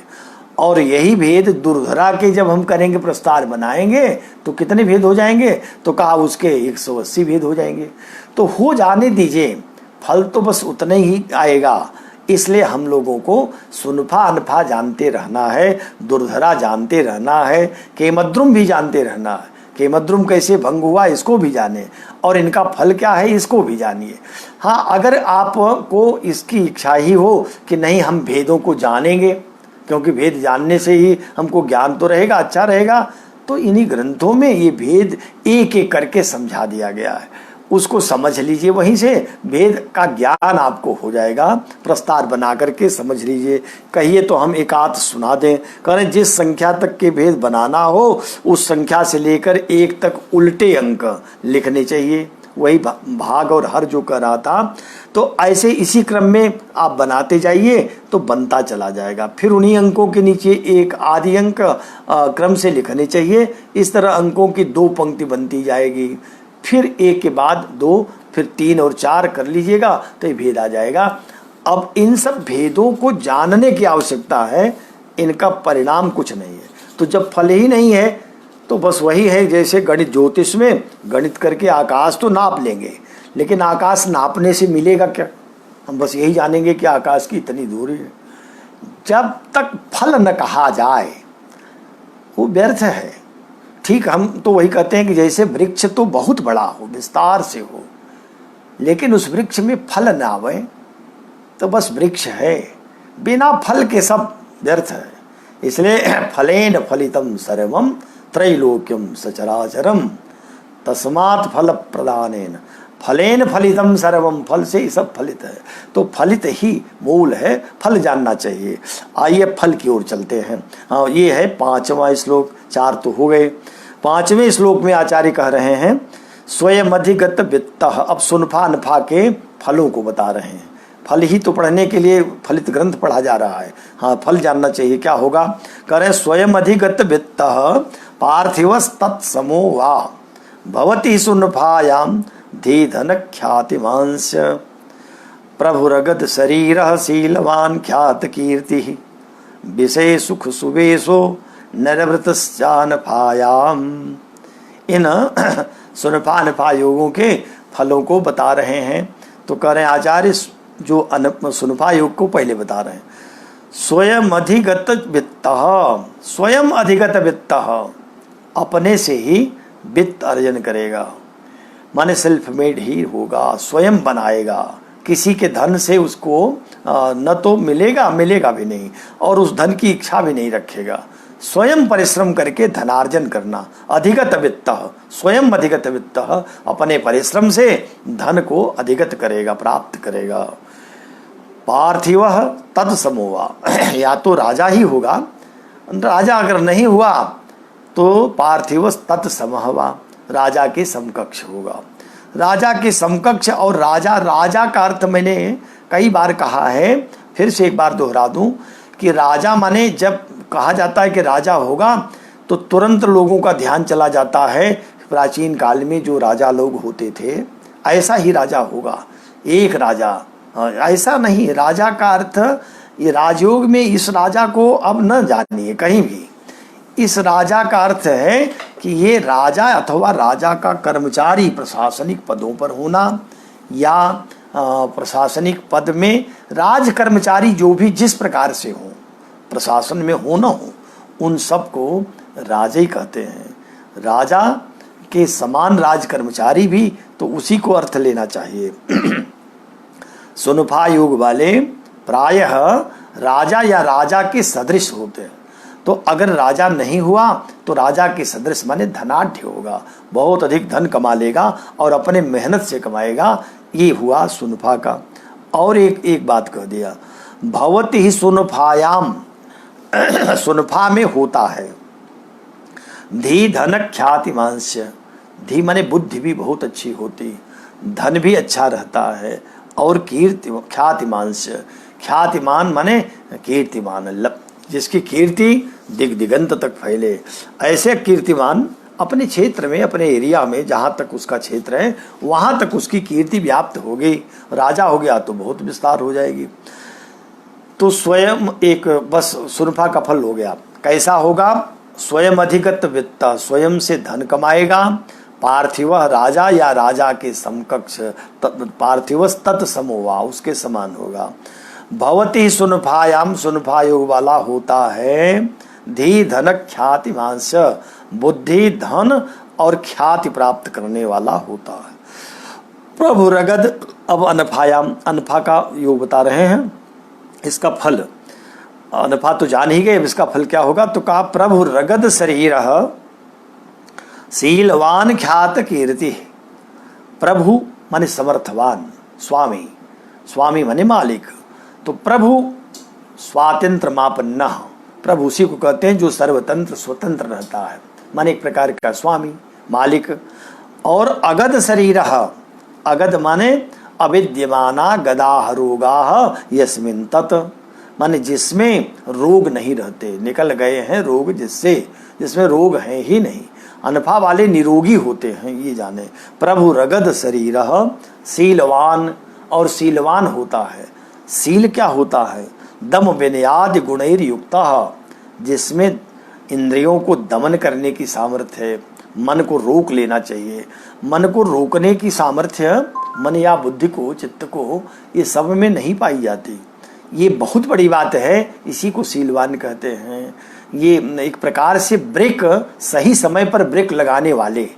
और यही भेद दुर्धरा के जब हम करेंगे, प्रस्तार बनाएंगे, तो कितने भेद हो जाएंगे, तो कहा उसके 180 भेद हो जाएंगे। तो हो जाने दीजिए, फल तो बस उतने ही आएगा। इसलिए हम लोगों को सुनफा अनफा जानते रहना है, दुर्धरा जानते रहना है, केमद्रुम भी जानते रहना है। केमद्रुम कैसे भंग हुआ इसको भी जाने, और इनका फल क्या है इसको भी जानिए। हाँ, अगर आपको इसकी इच्छा ही हो कि नहीं हम भेदों को जानेंगे, क्योंकि भेद जानने से ही हमको ज्ञान तो रहेगा, अच्छा रहेगा, तो इन्हीं ग्रंथों में ये भेद एक एक करके समझा दिया गया है, उसको समझ लीजिए, वहीं से भेद का ज्ञान आपको हो जाएगा। प्रस्तार बना करके समझ लीजिए। कहिए तो हम एक आध सुना दें, करें जिस संख्या तक के भेद बनाना हो उस संख्या से लेकर 1 तक उल्टे अंक लिखने चाहिए, वही भाग और हर जो कर रहा था। तो ऐसे इसी क्रम में आप बनाते जाइए तो बनता चला जाएगा। फिर उन्हीं अंकों के नीचे एक आदि अंक क्रम से लिखने चाहिए। इस तरह अंकों की 2 पंक्ति बनती जाएगी, फिर 1 के बाद 2, फिर 3 और 4 कर लीजिएगा तो ये भेद आ जाएगा। अब इन सब भेदों को जानने की आवश्यकता है, इनका परिणाम कुछ नहीं है। तो जब फल ही नहीं है तो बस वही है जैसे गणित ज्योतिष में गणित करके आकाश तो नाप लेंगे, लेकिन आकाश नापने से मिलेगा क्या? हम बस यही जानेंगे कि आकाश की इतनी दूरी है। जब तक फल न कहा जाए वो व्यर्थ है। ठीक, हम तो वही कहते हैं कि जैसे वृक्ष तो बहुत बड़ा हो, विस्तार से हो, लेकिन उस वृक्ष में फल न आवे तो बस वृक्ष है, बिना फल के सब व्यर्थ है। इसलिए फलेन फलितम सर्वम त्रैलोक्यम सचराचरम तस्मात् फल प्रदानेन, फलेन फलितम सर्वम, फल से ही सब फलित है। तो फलित ही मूल है, फल जानना चाहिए। आइए फल की ओर चलते हैं। हाँ, ये है 5वां श्लोक, 4 तो हो गए। 5वें श्लोक में आचार्य कह रहे हैं स्वयं अधिगत वित्त। अब सुनफा अनफा के फलों को बता रहे हैं। फल ही तो पढ़ने के लिए फलित ग्रंथ पढ़ा जा रहा है। हाँ, फल जानना चाहिए क्या होगा। कह रहे स्वयं अधिगत वित्त पार्थिवस् तत्समो वा भवति सुनफायाम धी धन ख्यातिमांस प्रभुरगद शरीरः शीलवान ख्यात कीर्ति विषय सुख सुवेशो नरव्रतश्चानफायाम। इन सुनफा अनफा योगों के फलों को बता रहे हैं। तो कह रहे हैं आचार्य जो सुनफा योग को पहले बता रहे हैं। स्वयं अधिगत वित्त, स्वयं अधिगत वित्त, अपने से ही वित्त अर्जन करेगा, माने सेल्फ मेड ही होगा, स्वयं बनाएगा। किसी के धन से उसको न तो मिलेगा भी नहीं, और उस धन की इच्छा भी नहीं रखेगा। स्वयं परिश्रम करके धनार्जन करना, अधिगत वित्त, स्वयं अधिगत वित्त, अपने परिश्रम से धन को अधिगत करेगा, प्राप्त करेगा। पार्थिव तत्समोवा, या तो राजा ही होगा, राजा अगर नहीं हुआ तो पार्थिव तत्समहवा, राजा के समकक्ष होगा। राजा के समकक्ष, और राजा, राजा का अर्थ मैंने कई बार कहा है, फिर से एक बार दोहरा दूं कि राजा माने जब कहा जाता है कि राजा होगा तो तुरंत लोगों का ध्यान चला जाता है प्राचीन काल में जो राजा लोग होते थे ऐसा ही राजा होगा, एक राजा। ऐसा नहीं, राजा का अर्थ ये राजयोग में इस राजा को अब न जानिए कहीं भी। इस राजा का अर्थ है कि ये राजा अथवा राजा का कर्मचारी प्रशासनिक पदों पर होना या प्रशासनिक पद में राज कर्मचारी जो भी जिस प्रकार से हो प्रशासन में हो न हो उन सबको राजा ही कहते हैं। राजा के समान राज कर्मचारी भी तो उसी को अर्थ लेना चाहिए। सुनफा योग वाले प्रायः राजा या राजा के सदृश होते हैं। तो अगर राजा नहीं हुआ तो राजा के सदृश माने धनाढ्य होगा, बहुत अधिक धन कमा लेगा और अपने मेहनत से कमाएगा। ये हुआ सुनफा का। और एक बात कह दिया, भवति ही सुनफायाम, सुनफा में होता है धी धन ख्यातिमांस्य। धी माने बुद्धि भी बहुत अच्छी होती, धन भी अच्छा रहता है और कीर्ति ख्यातिमांस्य। ख्यातिमान माने कीर्तिमान, जिसकी कीर्ति दिग दिगंत तक फैले। ऐसे कीर्तिमान अपने क्षेत्र में अपने एरिया में जहाँ तक उसका क्षेत्र है वहाँ तक उसकी कीर्ति व्याप्त हो गई। राजा हो गया तो बहुत विस्तार हो जाएगी। तो स्वयं एक बस सुनफा का फल हो गया। कैसा होगा? स्वयं अधिगत वित्त, स्वयं से धन कमाएगा। पार्थिव राजा या राजा के समकक्ष, पार्थिव तत्समोवा उसके समान होगा। भवती सुनफायाम, सुनफा योग वाला होता है धी धन ख्याति मांस, बुद्धि धन और ख्याति प्राप्त करने वाला होता है। प्रभु रगद, अब अनफायाम, अनफा का योग बता रहे हैं। इसका फल, अनफा तो जान ही गए, अब इसका फल क्या होगा? तो कहा प्रभु रगद शरीर शीलवान ख्यात कीर्ति। प्रभु माने समर्थवान, स्वामी, स्वामी माने मालिक। तो प्रभु स्वातंत्र मापन्ना, प्रभु उसी को कहते हैं जो सर्वतंत्र स्वतंत्र रहता है, माने एक प्रकार का स्वामी मालिक। और अगध शरीर, अगध माने अविद्यमाना गदाह रोगाह यस्मिन तत्, माने जिसमें रोग नहीं रहते, निकल गए हैं रोग जिससे, जिसमें रोग है ही नहीं। अनफा वाले निरोगी होते हैं, ये जाने। प्रभु रगद शरीर शीलवान, और शीलवान होता है। शील क्या होता है? दम विनयाद गुणैर युक्ता, जिसमें इंद्रियों को दमन करने की सामर्थ्य है, मन को रोक लेना चाहिए। मन को रोकने की सामर्थ्य मन या बुद्धि को, चित्त को, ये सब में नहीं पाई जाती। ये बहुत बड़ी बात है, इसी को शीलवान कहते हैं। ये एक प्रकार से ब्रेक, सही समय पर ब्रेक लगाने वाले।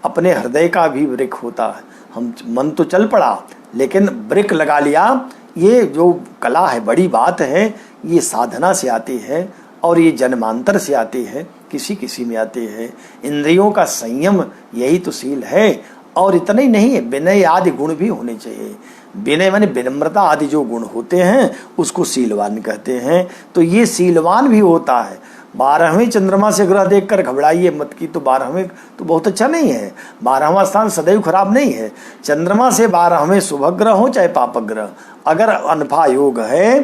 अपने हृदय का भी ब्रेक होता है। हम मन तो चल पड़ा लेकिन ब्रेक लगा लिया, ये जो कला है, बड़ी बात है। ये साधना से आती है और ये जन्मांतर से आती है, किसी किसी में आती है। इंद्रियों का संयम यही तो शील है। और इतना ही नहीं है, विनय आदि गुण भी होने चाहिए। विनय माने विनम्रता आदि जो गुण होते हैं उसको शीलवान कहते हैं। तो ये शीलवान भी होता है। 12वें चंद्रमा से ग्रह देखकर घबराइए मत की, तो 12वें तो बहुत अच्छा नहीं है। 12वां स्थान सदैव खराब नहीं है। चंद्रमा से 12वें शुभ ग्रह हो चाहे पाप ग्रह, अगर अनफा योग है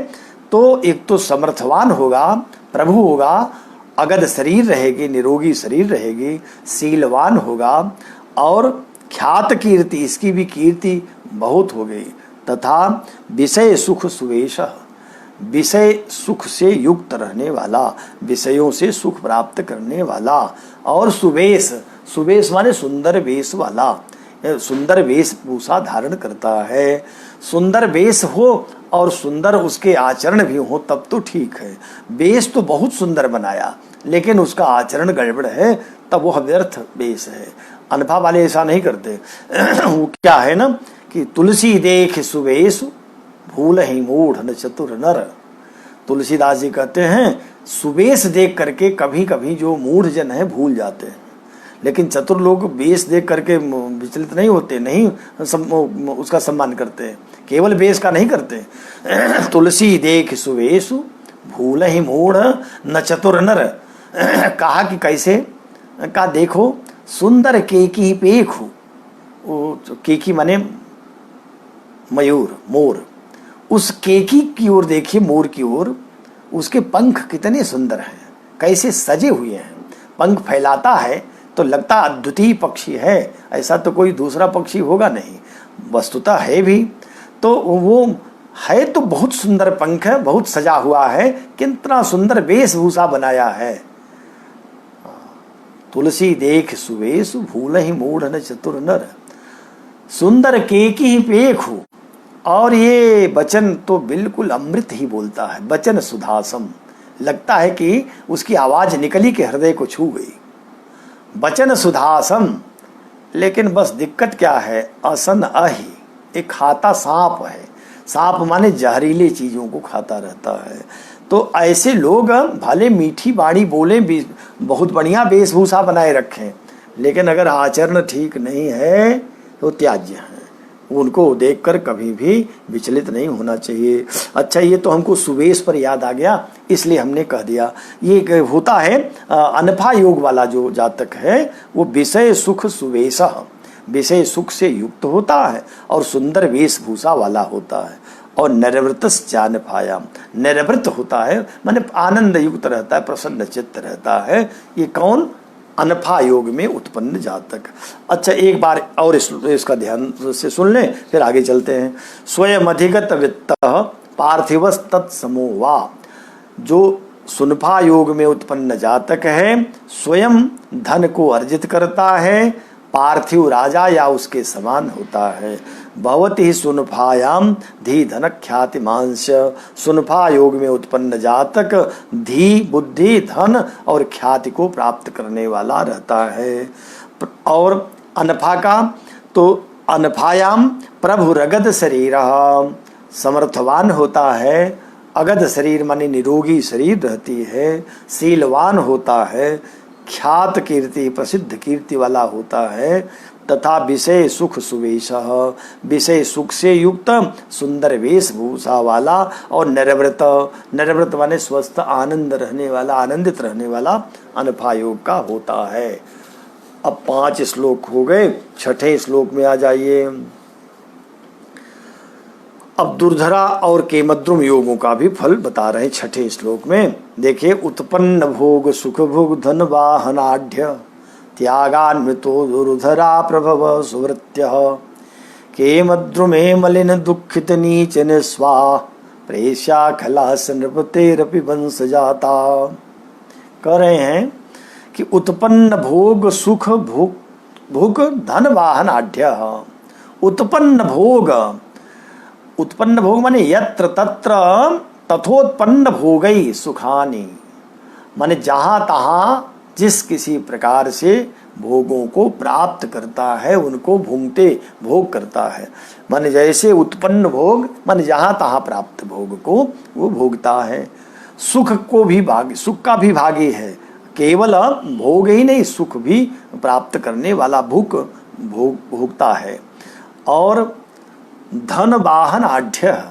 तो एक तो समर्थवान होगा, प्रभु होगा, अगध शरीर रहेगी, निरोगी शरीर रहेगी, शीलवान होगा और ख्यात कीर्ति, इसकी भी कीर्ति बहुत हो गई। तथा विषय सुख सुवेश, विषय सुख से युक्त रहने वाला, विषयों से सुख प्राप्त करने वाला। और सुवेश, सुवेश माने सुंदर वेश वाला, सुंदर वेशभूषा धारण करता है। सुंदर वेश हो और सुंदर उसके आचरण भी हो तब तो ठीक है। वेश तो बहुत सुंदर बनाया लेकिन उसका आचरण गड़बड़ है तब वो व्यर्थ वेश है। अनफा वाले ऐसा नहीं करते। वो क्या है ना कि तुलसी देख सुवेश भूल ही मूढ़ न चतुर नर। तुलसीदास जी कहते हैं सुवेश देख करके कभी कभी जो मूढ़ जन है भूल जाते हैं, लेकिन चतुर लोग वेश देख करके विचलित नहीं होते, नहीं उसका सम्मान करते हैं, केवल वेश का नहीं करते। तुलसी देख सुवेश भूल ही मूढ़ न चतुर नर। कहा कि कैसे? कहा देखो सुंदर केकी पेखु, केकी माने मयूर, मोर, उस केकी की ओर देखिए, मोर की ओर, उसके पंख कितने सुंदर हैं, कैसे सजे हुए हैं। पंख फैलाता है तो लगता अद्वितीय पक्षी है, ऐसा तो कोई दूसरा पक्षी होगा नहीं, वस्तुतः है भी। तो वो है तो बहुत सुंदर पंख है, बहुत सजा हुआ है, कितना सुंदर वेशभूषा बनाया है। तुलसी देख सुवेश भूल ही मूढ़ न चतुर नर, सुंदर केकी ही पेखु। और ये वचन तो बिल्कुल अमृत ही बोलता है, वचन सुधासम, लगता है कि उसकी आवाज निकली के हृदय को छू गई। वचन सुधासम, लेकिन बस दिक्कत क्या है, असन अहि, एक खाता सांप है। सांप माने जहरीली चीजों को खाता रहता है। तो ऐसे लोग भले मीठी बाणी बोले, बहुत बढ़िया वेशभूषा बनाए रखें, लेकिन अगर आचरण ठीक नहीं है तो त्याज्य है। उनको देखकर कभी भी विचलित नहीं होना चाहिए। अच्छा, ये तो हमको सुवेश पर याद आ गया, इसलिए हमने कह दिया। ये होता है अनफा योग वाला जो जातक है, वो विषय सुख सुवेश, विषय सुख से युक्त होता है और सुंदर वेशभूषा वाला होता है। और निरवृतश्चानफायाम, निरवृत होता है माने आनंद युक्त रहता है, प्रसन्न चित्त रहता है। ये कौन? अनफा योग में उत्पन्न जातक। अच्छा, एक बार और इसका ध्यान से सुन लें, फिर आगे चलते हैं। स्वयं अधिगत वित्त पार्थिवस तत्समो वा, जो सुनफा योग में उत्पन्न जातक है, स्वयं धन को अर्जित करता है, पार्थिव राजा या उसके समान होता है। भवति ही सुनफायाम धी धन ख्याति मांस, सुनफा योग में उत्पन्न जातक धी, बुद्धि, धन और ख्याति को प्राप्त करने वाला रहता है। और अनफा का तो अनफायाम प्रभु रगद शरीर, समर्थवान होता है, अगध शरीर माने निरोगी शरीर रहती है, शीलवान होता है, ख्यात कीर्ति प्रसिद्ध कीर्ति वाला होता है, तथा विषय सुख सुवेश, विषय सुख से युक्त सुंदर वेशभूषा वाला, और निरवृत, निरवृत माने स्वस्थ आनंद रहने वाला, आनंदित रहने वाला अनफा योग का होता है। अब 5 श्लोक हो गए, 6ठे श्लोक में आ जाइए। अब दुर्धरा और केमद्रुम योगों का भी फल बता रहे 6ठे श्लोक में। देखिए, उत्पन्न भोग सुख भोग धन वाहनाढ्य त्यागान्वितो दुर्धरा प्रभव सुवृत्य, केमद्रुमे मलिन दुखित नीच निस्वा प्रेष्या खलास नृपतेरपि वंश जाता। कह रहे हैं कि उत्पन्न भोग सुख भोग धन वाहनाढ्य, उत्पन्न भोग, उत्पन्न भोग माने यत्र तत्र तथोत्पन्न भोगई सुखानी, माने जहां तहां जिस किसी प्रकार से भोगों को प्राप्त करता है उनको भूंगते भोग करता है। माने जैसे उत्पन्न भोग माने जहां तहां प्राप्त भोग को वो भोगता है। सुख को भी भागी, सुख का भी भागी है, केवल भोग ही नहीं सुख भी प्राप्त करने वाला भोगता है। और धन वाहन आढ़्य,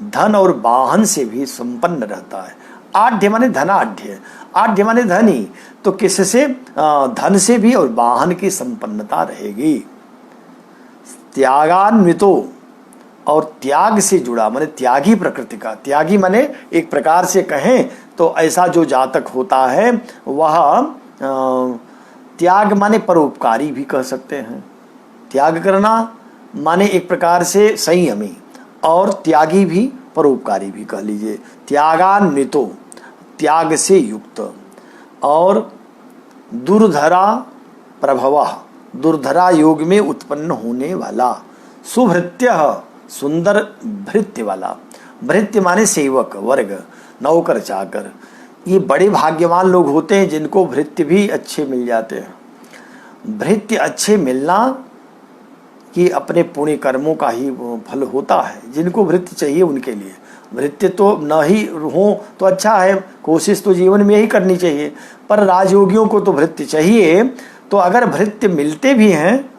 धन और वाहन से भी संपन्न रहता है। आढ़्य माने धनाढ़्य, आढ़्य माने धनी, तो किससे? धन से भी और वाहन की संपन्नता रहेगी। त्यागान्वितो, और त्याग से जुड़ा माने त्यागी प्रकृति का, त्यागी माने एक प्रकार से कहें तो ऐसा जो जातक होता है वह त्याग माने परोपकारी भी कह सकते हैं। त्याग करना माने एक प्रकार से संयमी, और त्यागी भी परोपकारी भी कह लीजिए। त्यागान्वितो, त्याग से युक्त, और दुर्धरा प्रभव, दुर्धरा योग में उत्पन्न होने वाला, सुभृत्य, सुंदर भृत्य वाला। भृत्य माने सेवक वर्ग, नौकर चाकर। ये बड़े भाग्यवान लोग होते हैं जिनको भृत्य भी अच्छे मिल जाते हैं। भृत्य अच्छे मिलना कि अपने पुण्य कर्मों का ही फल होता है। जिनको भृत्य चाहिए उनके लिए, भृत्य तो न ही हो तो अच्छा है, कोशिश तो जीवन में यही करनी चाहिए, पर राजयोगियों को तो भृत्य चाहिए। तो अगर भृत्य मिलते भी हैं,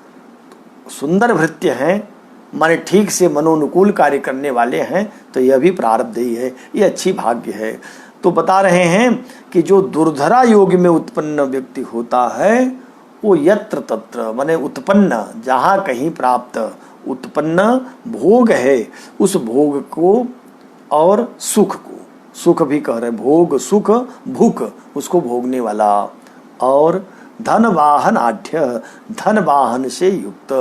सुंदर भृत्य हैं, माने ठीक से मनोनुकूल कार्य करने वाले हैं, तो यह भी प्रारब्ध ही है, ये अच्छी भाग्य है। तो बता रहे हैं कि जो दुर्धरा योग में उत्पन्न व्यक्ति होता है वो यत्र तत्र माने उत्पन्न, जहाँ कहीं प्राप्त उत्पन्न भोग है, उस भोग को और सुख को, सुख भी कह रहे, भोग सुख भूख, उसको भोगने वाला, और धन वाहन आढ्य, धन वाहन से युक्त,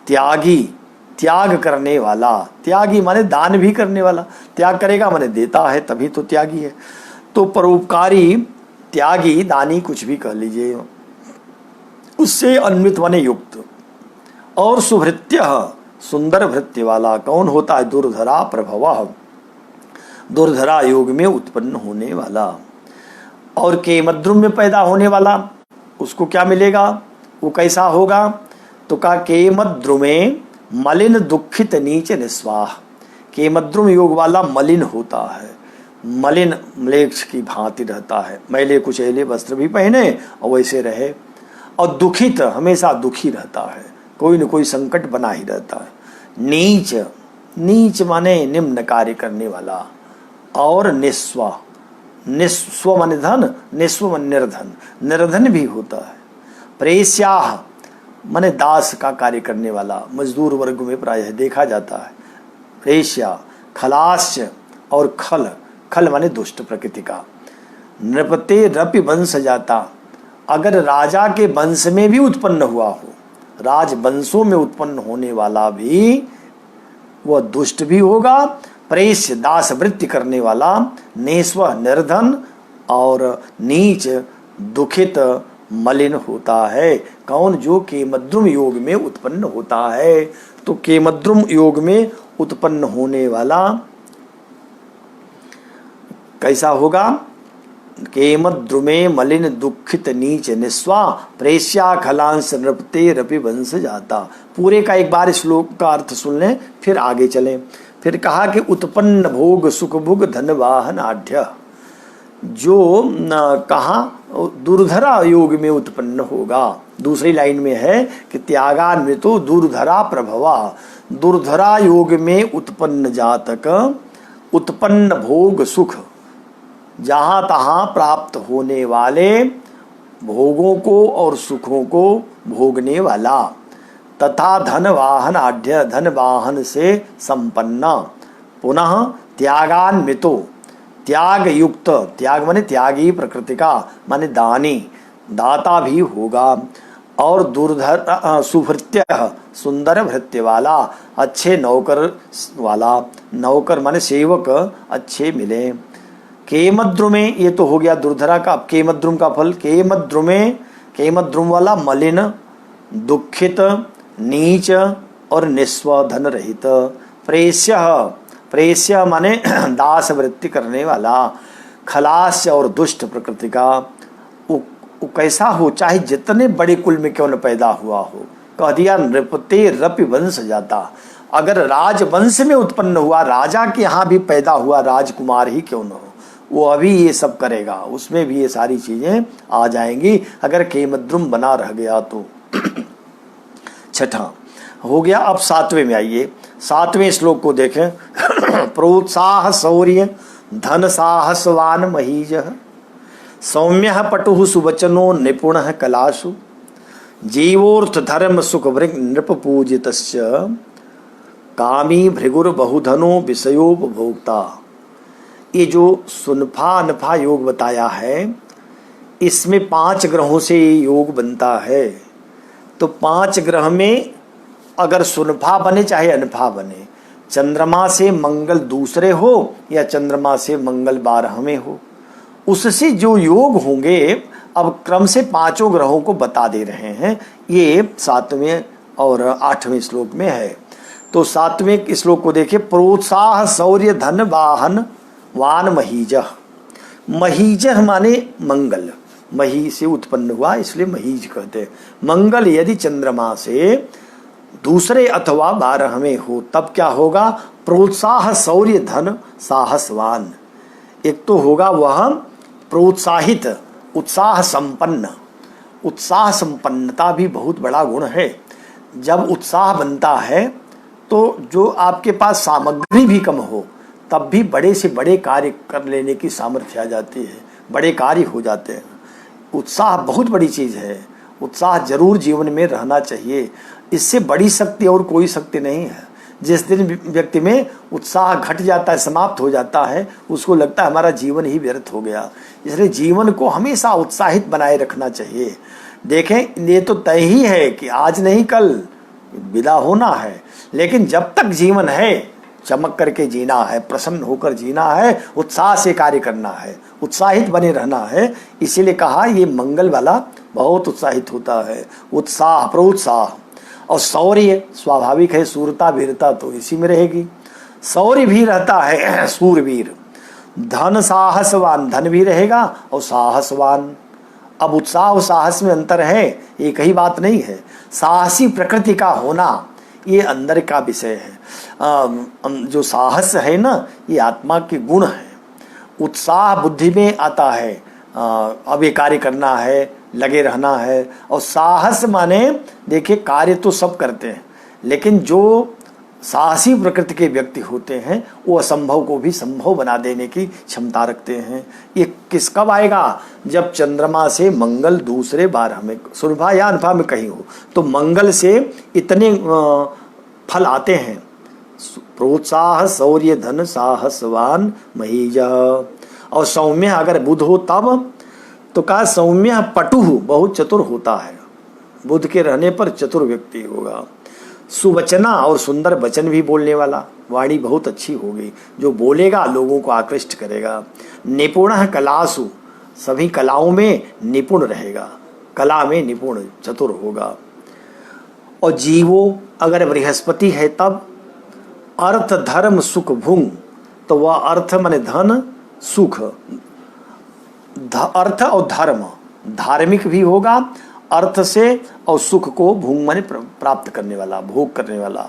त्यागी, त्याग करने वाला, त्यागी माने दान भी करने वाला, त्याग करेगा माने देता है, तभी तो त्यागी है। तो परोपकारी, त्यागी, दानी, कुछ भी कह लीजिए, उससे अन्वित माने युक्त, और सुभृत्य, सुंदर भृत्य वाला। कौन होता है? दुर्धरा प्रभव, दुर्धरा योग में उत्पन्न होने वाला। और केमद्रुम में पैदा होने वाला, उसको क्या मिलेगा? वो कैसा होगा? तो कहा केमद्रुमे मलिन दुखित नीच निस्वाह। केमद्रुम योग वाला मलिन होता है, मलिन म्लेच्छ की भांति रहता है, मैले कुचैले वस्त्र भी पहने और वैसे रहे, और दुखित, हमेशा दुखी रहता है, कोई न कोई संकट बना ही रहता है। नीच, नीच माने निम्न कार्य करने वाला, और निस्व, निस्व माने धन, निस्व माने निर्धन, निर्धन भी होता है। प्रेस्याह माने दास का कार्य करने वाला, मजदूर वर्ग में प्रायः देखा जाता है। प्रेस्या, खलास्य, और खल, खल माने दुष्ट प्रकृति का। नृपते रपि वंश जाता, अगर राजा के वंश में भी उत्पन्न हुआ हो, राजवंशों में उत्पन्न होने वाला भी वह दुष्ट भी होगा। प्रेष्य, दास वृत्ति करने वाला। नेस्व, निर्धन, और नीच, दुखित, मलिन होता है। कौन? जो केमद्रुम योग में उत्पन्न होता है। तो केमद्रुम योग में उत्पन्न होने वाला कैसा होगा? केमद्रुमे मलिन दुखित नीच निस्वा, प्रेष्या खलांश नृपते रपि वंश जाता। पूरे का एक बार श्लोक का अर्थ सुन लें, फिर आगे चलें। फिर कहा कि उत्पन्न भोग सुख भुग धन वाहन आढ्य, जो कहा दुर्धरा योग में उत्पन्न होगा। दूसरी लाइन में है कि त्यागान्वितो दुर्धरा प्रभवा, दुर्धरा योग में उत्पन्न जातक उत्पन्न भोग सुख, जहां तहां प्राप्त होने वाले भोगों को और सुखों को भोगने वाला, तथा धन वाहन आढ्य, धन वाहन से संपन्न। पुनः त्यागान्वितो, त्याग युक्त, त्याग माने त्यागी प्रकृति का, माने दानी, दाता भी होगा। और दुर्धर सुभृत्य, सुंदर भृत्य वाला, अच्छे नौकर वाला, नौकर माने सेवक अच्छे मिले। केमद्रुमे, ये तो हो गया दुर्धरा का। अब केमद्रुम का फल, केमद्रुमे, केमद्रुम वाला मलिन, दुखित, नीच और निस्व, धन रहित। प्रेष्य, प्रेष्य माने दास वृत्ति करने वाला। खलास्य, और दुष्ट प्रकृति का। वो कैसा हो? चाहे जितने बड़े कुल में क्यों न पैदा हुआ हो। कह दिया नृपते रपि वंश जाता, अगर राजवंश में उत्पन्न हुआ, राजा के यहाँ भी पैदा हुआ राजकुमार ही क्यों न हो, वो अभी ये सब करेगा, उसमें भी ये सारी चीजें आ जाएंगी अगर केमद्रुम बना रह गया तो। छठा हो गया। अब सातवें में आइए, सातवें श्लोक को देखें। प्रोत्साह शौर्य धन साहसवान महीज, सौम्य पटु सुवचनो निपुण कलासु, जीवोर्थ धर्म सुख भृग नृप पूजितस्य, कामी भृगुर बहुधनो विषयोपभोक्ता। ये जो सुनफा नफा योग बताया है, इसमें 5 ग्रहों से योग बनता है। तो 5 ग्रह में अगर सुनफा बने चाहे अनफा बने, चंद्रमा से मंगल दूसरे हो या चंद्रमा से मंगल 12वें हो, उससे जो योग होंगे अब क्रम से 5 ग्रहों को बता दे रहे हैं। ये 7वें और 8वें श्लोक में है। तो 7वें श्लोक को देखिए। प्रोत्साह शौर्य धन वाहन वान महीज, महीज माने मंगल, मही से उत्पन्न हुआ इसलिए महीज कहते हैं। मंगल यदि चंद्रमा से दूसरे अथवा 12वें हो तब क्या होगा? प्रोत्साह शौर्य धन साहसवान। एक तो होगा वह प्रोत्साहित, उत्साह संपन्न। उत्साह संपन्नता भी बहुत बड़ा गुण है। जब उत्साह बनता है तो जो आपके पास सामग्री भी कम हो तब भी बड़े से बड़े कार्य कर लेने की सामर्थ्य आ जाती है, बड़े कार्य हो जाते हैं। उत्साह बहुत बड़ी चीज़ है। उत्साह जरूर जीवन में रहना चाहिए। इससे बड़ी शक्ति और कोई शक्ति नहीं है। जिस दिन व्यक्ति में उत्साह घट जाता है, समाप्त हो जाता है, उसको लगता है हमारा जीवन ही व्यर्थ हो गया। इसलिए जीवन को हमेशा उत्साहित बनाए रखना चाहिए। देखें, ये तो तय ही है कि आज नहीं कल विदा होना है, लेकिन जब तक जीवन है चमक करके जीना है, प्रसन्न होकर जीना है, उत्साह से कार्य करना है, उत्साहित बने रहना है। इसीलिए कहा ये मंगल वाला बहुत उत्साहित होता है। उत्साह, प्रोत्साह और शौर्य स्वाभाविक है, शूरता वीरता तो इसी में रहेगी। शौर्य भी रहता है, शूरवीर। धन साहसवान, धन भी रहेगा और साहसवान। अब उत्साह और साहस में अंतर है, एक ही बात नहीं है। साहसी प्रकृति का होना ये अंदर का विषय है। जो साहस है ना, ये आत्मा के गुण है। उत्साह बुद्धि में आता है, अब ये कार्य करना है, लगे रहना है। और साहस माने देखिए, कार्य तो सब करते हैं, लेकिन जो साहसी प्रकृति के व्यक्ति होते हैं वो असंभव को भी संभव बना देने की क्षमता रखते हैं। ये किस कब आएगा? जब चंद्रमा से मंगल दूसरे बार हमें सुरभा या अनुभा में कहीं हो, तो मंगल से इतने फल आते हैं। प्रोत्साह, शौर्य, धन, साहसवान, महीज। और सौम्य अगर बुध हो तब तो कहा सौम्य पटु बहुत चतुर होता है। बुध के रहने पर चतुर व्यक्ति होगा। सुवचना और सुंदर वचन भी बोलने वाला, वाणी बहुत अच्छी होगी, जो बोलेगा लोगों को आकृष्ट करेगा। निपुण कलासु, सभी कलाओं में निपुण रहेगा, कला में निपुण चतुर होगा। और जीवो अगर बृहस्पति है तब अर्थ धर्म सुख भुंग, तो वह अर्थ माने धन, सुख, अर्थ और धर्म, धार्मिक भी होगा अर्थ से, और सुख को भूंग माने प्राप्त करने वाला, भोग करने वाला।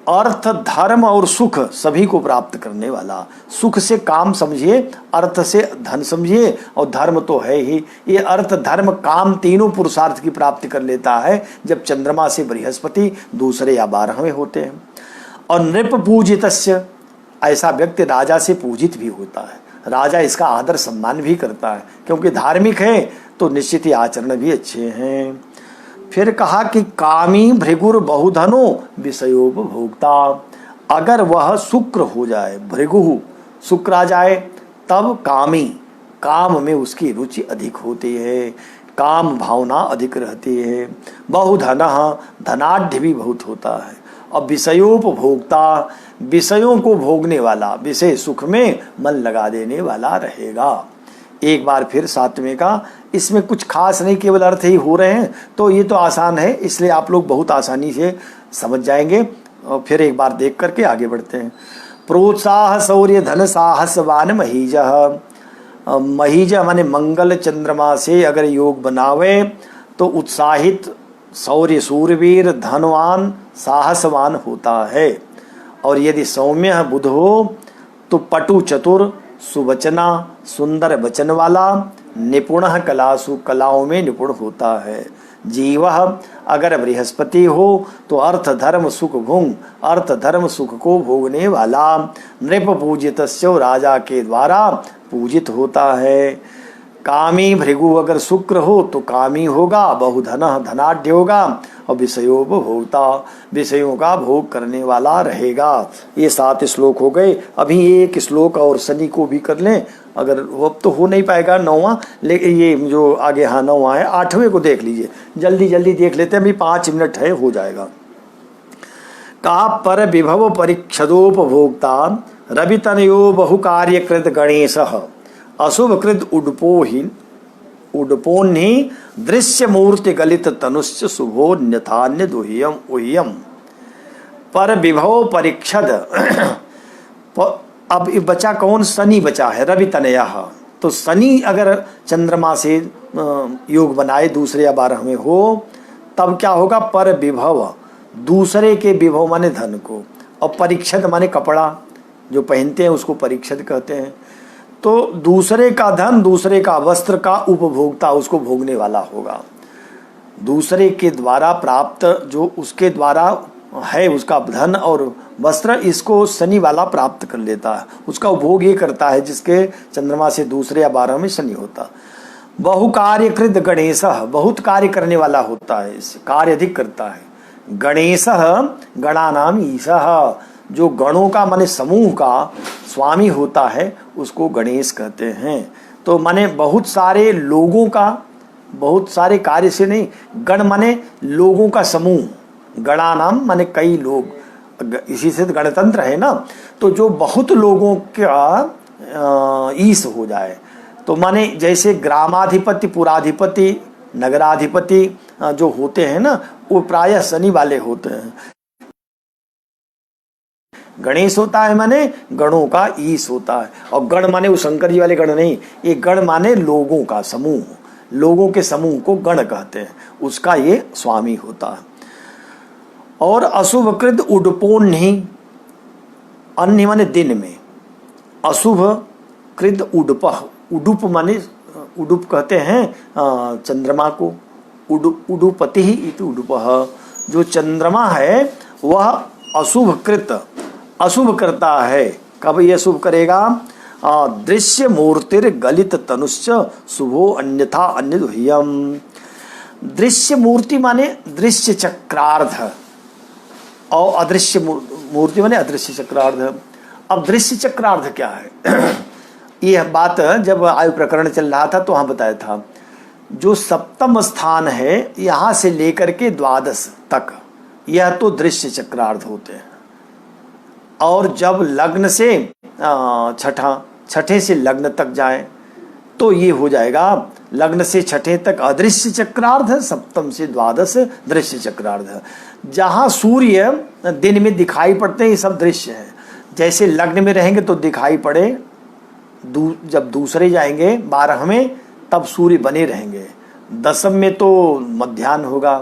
अर्थ, धर्म और सुख सभी को प्राप्त करने वाला। सुख से काम समझिए, अर्थ से धन समझिए, और धर्म तो है ही। ये अर्थ, धर्म, काम तीनों पुरुषार्थ की प्राप्ति कर लेता है जब चंद्रमा से बृहस्पति दूसरे या 12वें होते हैं। और नृप पूजितस्य, ऐसा व्यक्ति राजा से पूजित भी होता है। राजा इसका आदर सम्मान भी करता है, क्योंकि धार्मिक है तो निश्चित ही आचरण भी अच्छे हैं। फिर कहा कि कामी भृगुर बहुधनो विषयोपभोक्ता, अगर वह शुक्र हो जाए, भृगु शुक्र आ जाए, तब कामी, काम में उसकी रुचि अधिक होती है, काम भावना अधिक रहती है। बहुधन, धनाढ़ भी बहुत होता है। और विषयोपभोक्ता, विषयों को भोगने वाला, विषय सुख में मन लगा देने वाला रहेगा। एक बार फिर 7वें का, इसमें कुछ खास नहीं, केवल अर्थ ही हो रहे हैं, तो ये तो आसान है, इसलिए आप लोग बहुत आसानी से समझ जाएंगे। और फिर एक बार देख करके आगे बढ़ते हैं। प्रोत्साह, शौर्य, धन, साहसवान, महीज। महीज माने मंगल चंद्रमा से अगर योग बनावे तो उत्साहित, शौर्य, शूरवीर, धनवान, साहसवान होता है। और यदि सौम्य बुध हो तो पटु, चतुर, सुवचना, सुंदर वचन वाला, निपुण कलासु, कलाओं में निपुण होता है। जीव अगर बृहस्पति हो तो अर्थ धर्म सुख भुंग, अर्थ धर्म सुख को भोगने वाला। नृप पूजितस्य, राजा के द्वारा पूजित होता है। कामी भृगु अगर शुक्र हो तो कामी होगा, बहुधन, धनाढ़ होगा। और विषयोपभोक्ता, विषयों का भोग करने वाला रहेगा। ये 7 श्लोक हो गए। अभी एक श्लोक और शनि को भी कर लें, अगर वो अब तो हो नहीं पाएगा 9वां, लेकिन ये जो आगे 9वां है, 8वें को देख लीजिए, जल्दी जल्दी देख लेते हैं, अभी 5 मिनट है, हो जाएगा। का पर विभव परीक्षदोपभोक्ता, रवितनयो बहुकार्यकृत गणेश, अशुभकृत उडपोन्हि दृश्य मूर्ति गलित तनुश्च शुभो न्यथान्य दुह्यम उह्यम। पर विभव परीक्षद, अब बचा कौन? शनि बचा है, रवि तनयः। तो शनि अगर चंद्रमा से योग बनाए दूसरे या 12वें हो, तब क्या होगा? पर विभव, दूसरे के विभव माने धन को, और परीक्षद माने कपड़ा जो पहनते हैं उसको परीक्षद कहते हैं। तो दूसरे का धन, दूसरे का वस्त्र का उपभोक्ता, उसको भोगने वाला होगा। दूसरे के द्वारा प्राप्त जो उसके द्वारा है उसका धन और वस्त्र, इसको शनि वाला प्राप्त कर लेता है, उसका उपभोग ये करता है जिसके चंद्रमा से दूसरे या 12वें शनि होता। बहुकार्यकृत गणेश, बहुत कार्य करने वाला होता है, कार्य अधिक करता है। गणेश गणानाम ईशः, जो गणों का माने समूह का स्वामी होता है उसको गणेश कहते हैं। तो माने बहुत सारे लोगों का, बहुत सारे कार्य से नहीं, गण माने लोगों का समूह, गणानाम माने कई लोग, इसी से गणतंत्र है ना। तो जो बहुत लोगों का ईश हो जाए, तो माने जैसे ग्रामाधिपति, पुराधिपति, नगराधिपति जो होते हैं ना, वो प्रायः शनि वाले होते हैं। गणेश होता है माने गणों का ईश होता है, और गण माने वो शंकर जी वाले गण नहीं, ये गण माने लोगों का समूह, लोगों के समूह को गण कहते हैं, उसका ये स्वामी होता है। और अशुभकृत उडपोन्हि, अन्य माने दिन में, अशुभ कृत उडपः, उडुप माने उडुप कहते हैं चंद्रमा को, उडुपति ही इति उडुपः, जो चंद्रमा है वह अशुभ कृत, अशुभ करता है। कब यह शुभ करेगा? दृश्य मूर्तिर गलित तनुश्च शुभो अन्यथा अन्यदुह्यम। दृश्य मूर्ति माने दृश्य चक्रार्ध, और अदृश्य मूर्ति माने अदृश्य चक्रार्ध। अब दृश्य चक्रार्ध क्या है? यह बात जब आयु प्रकरण चल रहा था तो वहाँ बताया था, जो सप्तम स्थान है यहाँ से लेकर के द्वादश तक, यह तो दृश्य चक्रार्ध होते हैं। और जब लग्न से छठे से लग्न तक जाए तो ये हो जाएगा लग्न से छठे तक अदृश्य चक्रार्ध, सप्तम से द्वादश दृश्य चक्रार्ध। जहाँ सूर्य दिन में दिखाई पड़ते हैं ये सब दृश्य है। जैसे लग्न में रहेंगे तो दिखाई पड़े, जब दूसरे जाएंगे 12 में तब सूर्य बने रहेंगे, दशम में तो मध्याह्न होगा,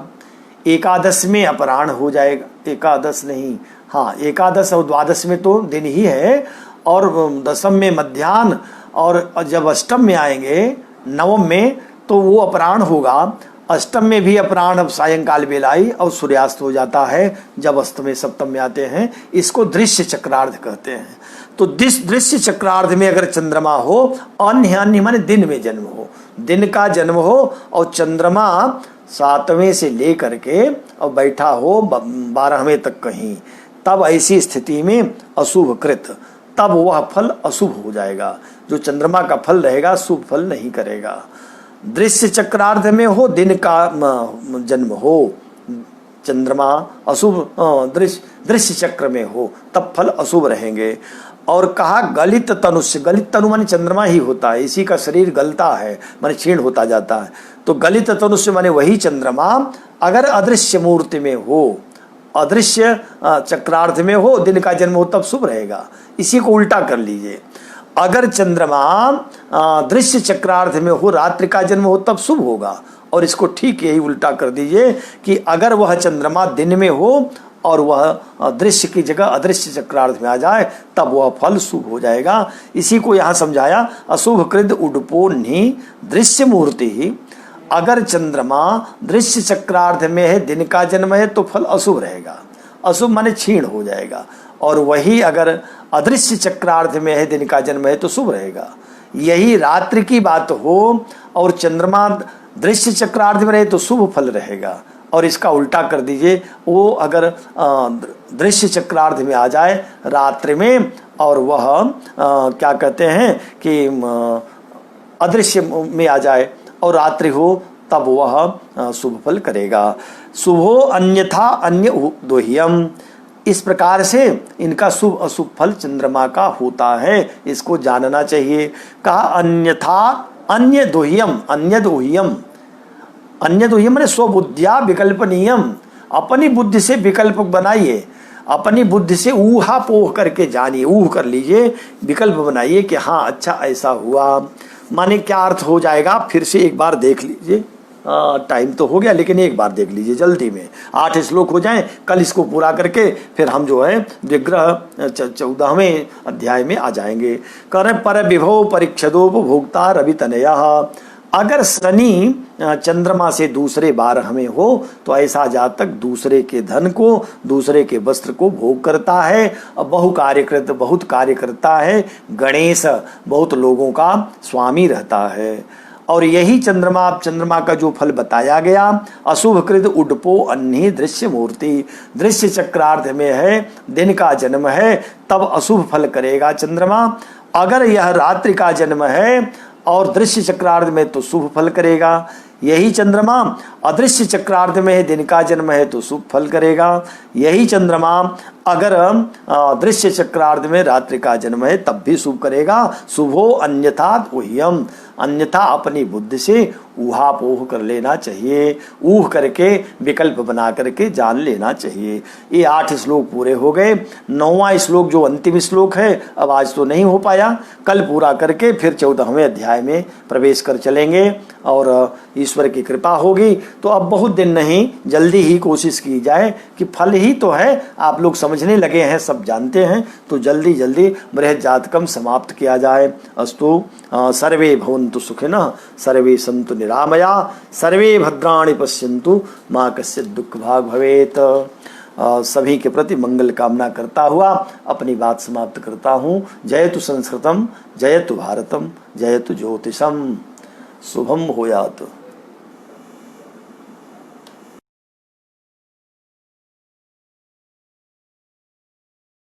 एकादश में अपराह्न हो जाएगा, एकादश नहीं, हाँ एकादश और द्वादश में तो दिन ही है, और दशम में मध्याह्न, और जब अष्टम में आएंगे नवम में तो वो अपराह्न होगा, अष्टम में भी अपराह्न अब सायंकाल बेलाई और सूर्यास्त हो जाता है जब अष्टम सप्तम में आते हैं। इसको दृश्य चक्रार्ध कहते हैं। तो दृश्य चक्रार्ध में अगर चंद्रमा हो, अन्य माने दिन में जन्म हो, दिन का जन्म हो, और चंद्रमा 7वें से लेकर के और बैठा हो 12वें तक कहीं, तब ऐसी स्थिति में अशुभ कृत, तब वह फल अशुभ हो जाएगा। जो चंद्रमा का फल रहेगा शुभ फल नहीं करेगा। दृश्य चक्रार्ध में हो, दिन का जन्म हो, चंद्रमा अशुभ दृश्य चक्र में हो, तब फल अशुभ रहेंगे। और कहा गलित तनुष्य, गलित तनु माने चंद्रमा ही होता है, इसी का शरीर गलता है माने क्षीण होता जाता है। तो गलित तनुष्य माने वही चंद्रमा अगर अदृश्य मूर्ति में हो, अदृश्य चक्रार्थ में हो, दिन का जन्म हो, तब शुभ रहेगा। इसी को उल्टा कर लीजिए, अगर चंद्रमा दृश्य चक्रार्थ में हो, रात्रि का जन्म हो, तब शुभ होगा। और इसको ठीक यही उल्टा कर दीजिए कि अगर वह चंद्रमा दिन में हो और वह दृश्य की जगह अदृश्य चक्रार्थ में आ जाए, तब वह फल शुभ हो जाएगा। इसी को यहाँ समझाया, अशुभ कृत उडपोन्हि दृश्य मूर्ति ही, अगर चंद्रमा दृश्य चक्रार्थ में है, दिन का जन्म है, तो फल अशुभ रहेगा, अशुभ माने क्षीण हो जाएगा। और वही अगर अदृश्य चक्रार्थ में है, दिन का जन्म है, तो शुभ रहेगा। यही रात्रि की बात हो और चंद्रमा दृश्य चक्रार्थ में रहे तो शुभ फल रहेगा। और इसका उल्टा कर दीजिए, वो अगर दृश्य चक्रार्थ में आ जाए रात्रि में, और वह क्या कहते हैं कि अदृश्य में आ जाए और रात्रि हो, तब वह शुभ फल करेगा। शुभो अन्यथा अन्य दोह्यम, इस प्रकार से इनका शुभ अशुभ फल चंद्रमा का होता है, इसको जानना चाहिए। कहा अन्यथा अन्य दोह्यम, अन्य दोह्यम, अन्य दोह्यम माने स्वबुद्धिया विकल्पनीयम, अपनी बुद्धि से विकल्प बनाइए, अपनी बुद्धि से ऊहा पोह करके जानिए, ऊह कर लीजिए, विकल्प बनाइए कि हाँ अच्छा ऐसा हुआ। माने क्या अर्थ हो जाएगा, फिर से एक बार देख लीजिए, टाइम तो हो गया लेकिन एक बार देख लीजिए जल्दी में, 8 श्लोक हो जाएं, कल इसको पूरा करके फिर हम जो है विग्रह 14वें अध्याय में आ जाएंगे। कर पर विभव परीक्षदोपभोक्ता रवि तनया, अगर शनि चंद्रमा से दूसरे 12 में हो तो ऐसा जातक दूसरे के धन को, दूसरे के वस्त्र को भोग करता है, और बहुकार्यकृत बहुत कार्य करता है, गणेश बहुत लोगों का स्वामी रहता है। और यही चंद्रमा का जो फल बताया गया, अशुभ कृत उडपो अन्ही दृश्य मूर्ति, दृश्य चक्रार्थ में है, दिन का जन्म है, तब अशुभ फल करेगा चंद्रमा। अगर यह रात्रि का जन्म है और दृश्य चक्रार्थ में तो शुभ फल करेगा। यही चंद्रमा अदृश्य चक्रार्थ में है, दिन का जन्म है तो शुभ फल करेगा। यही चंद्रमा अगर दृश्य चक्रार्थ में रात्रि का जन्म है तब भी शुभ करेगा। शुभो अन्यथा ऊह्यम, अन्यथा अपनी बुद्धि से ऊहापोह कर लेना चाहिए, ऊह करके विकल्प बना करके जान लेना चाहिए। ये 8 श्लोक पूरे हो गए। 9वां श्लोक जो अंतिम श्लोक है, अब आज तो नहीं हो पाया, कल पूरा करके फिर 14वें अध्याय में प्रवेश कर चलेंगे और ईश्वर की कृपा होगी तो अब बहुत दिन नहीं, जल्दी ही कोशिश की जाए कि फल ही तो है, आप लोग समझने लगे हैं, सब जानते हैं, तो जल्दी जल्दी बृहद जातकम समाप्त किया जाए। अस्तु सर्वे भवन्तु सुखिनः, सर्वे सन्तु निरामया, सर्वे भद्राणि पश्यन्तु, माँ कश्चित् दुःख भाग भवेत। सभी के प्रति मंगल कामना करता हुआ अपनी बात समाप्त करता हूँ। जयतु संस्कृतम, जयतु भारतम, जयतु ज्योतिषम। शुभम होयात।